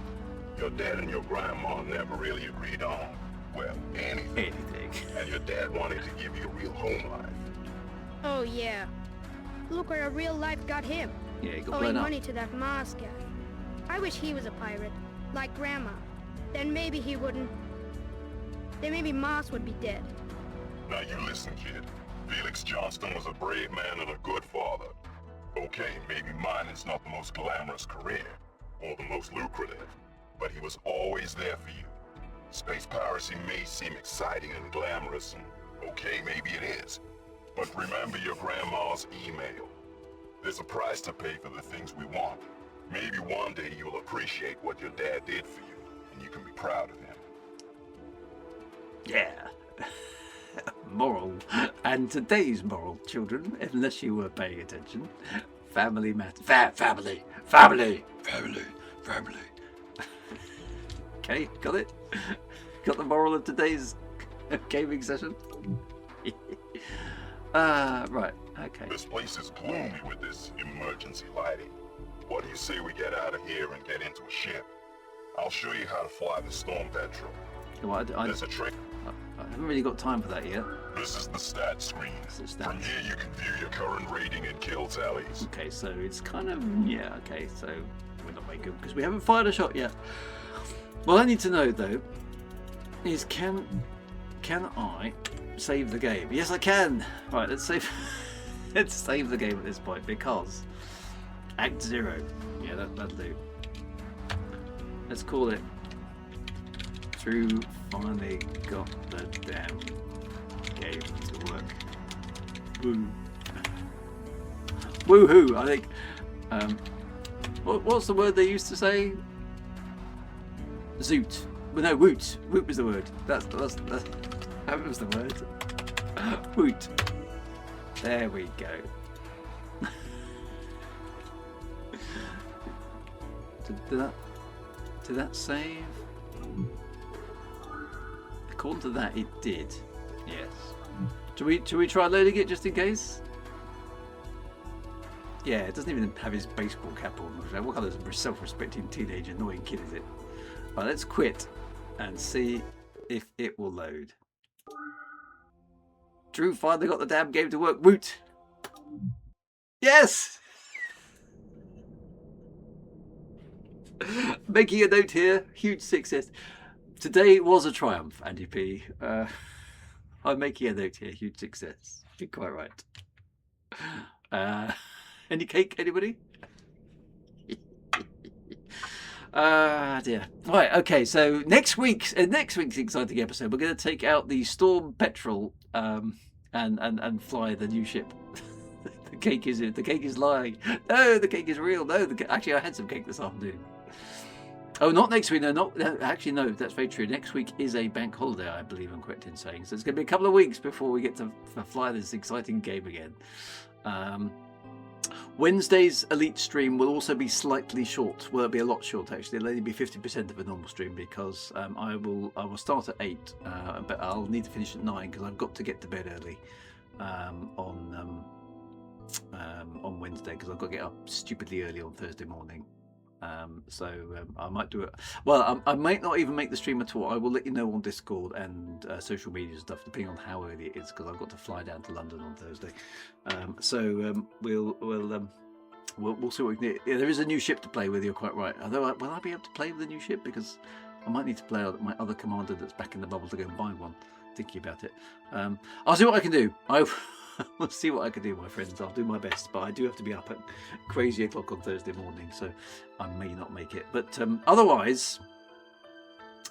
Your dad and your grandma never really agreed on, well, anything. And your dad wanted to give you a real home life. Oh, yeah. Look where a real life got him. Yeah, he got Owing blown up. money to that Mars guy. I wish he was a pirate, like Grandma. Then maybe he wouldn't... then maybe Moss would be dead. Now you listen, kid. Felix Johnston was a brave man and a good father. Okay, maybe mine is not the most glamorous career, or the most lucrative, but he was always there for you. Space piracy may seem exciting and glamorous, and okay, maybe it is. But remember your grandma's email. There's a price to pay for the things we want. Maybe one day you'll appreciate what your dad did for you, and you can be proud of him. Yeah. Moral. And today's moral, children, unless you were paying attention, family matters. Family. Okay, got it? Got the moral of today's gaming session? Right, okay. This place is gloomy with this emergency lighting. What do you say we get out of here and get into a ship? I'll show you how to fly the Storm Petrel. Well, There's a trick. I haven't really got time for that yet. This is the stat screen. From here you can view your current rating and kill tallies. Okay, so it's kind of, yeah, okay, so we're not very good because we haven't fired a shot yet. What I need to know though is can I save the game? Yes, I can. Right, let's save the game at this point because Act 0. Yeah, that'll do. Let's call it Through finally got the damn game to work. Woo. Woohoo, I think. What's the word they used to say? Zoot. Well, no, woot. Woot was the word. That was the word. Woot. There we go. Did that save? According to that, it did. Yes. Should we try loading it just in case? Yeah, it doesn't even have his baseball cap on. What kind of self-respecting teenage annoying kid is it? Right, let's quit and see if it will load. Drew finally got the damn game to work. Woot! Yes! Making a note here, huge success. Today was a triumph, Andy P. I'm making a note here, huge success. You're quite right. Any cake, anybody? Dear. Right, okay, so next week's exciting episode, we're going to take out the Storm Petrel and fly the new ship. The cake is lying. No, the cake is real. No, actually I had some cake this afternoon. Oh, not next week. No, actually, no, that's very true. Next week is a bank holiday, I believe I'm correct in saying. So it's going to be a couple of weeks before we get to fly this exciting game again. Wednesday's Elite stream will also be slightly short. Well, it'll be a lot short, actually. It'll only be 50% of a normal stream because I will start at 8, but I'll need to finish at 9 because I've got to get to bed early on Wednesday because I've got to get up stupidly early on Thursday morning. So I might do it. Well, I might not even make the stream at all. I will let you know on Discord and social media and stuff, depending on how early it is, because I've got to fly down to London on Thursday. We'll see what we can do. Yeah, there is a new ship to play with. You're quite right. Although, will I be able to play with the new ship? Because I might need to play out my other commander that's back in the bubble to go and buy one. Thinking about it, I'll see what I can do. We'll see what I can do, my friends. I'll do my best, but I do have to be up at crazy o'clock on Thursday morning, so I may not make it. But otherwise,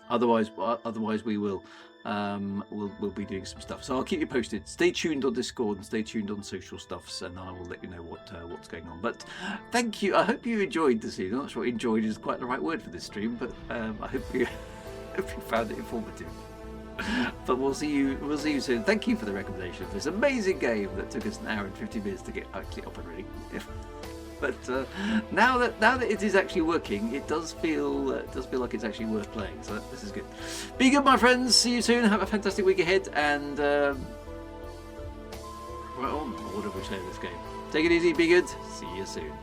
we will we'll be doing some stuff. So I'll keep you posted. Stay tuned on Discord and stay tuned on social stuffs, and I will let you know what's going on. But thank you. I hope you enjoyed the stream. I'm not sure enjoyed is quite the right word for this stream, but I hope you found it informative. But we'll see you soon. Thank you for the recommendation of this amazing game that took us an hour and 50 minutes to get actually up and running. But now that it is actually working, it does feel like it's actually worth playing. So this is good. Be good, my friends. See you soon. Have a fantastic week ahead, and right on, or whatever we say in this game. Take it easy. Be good. See you soon.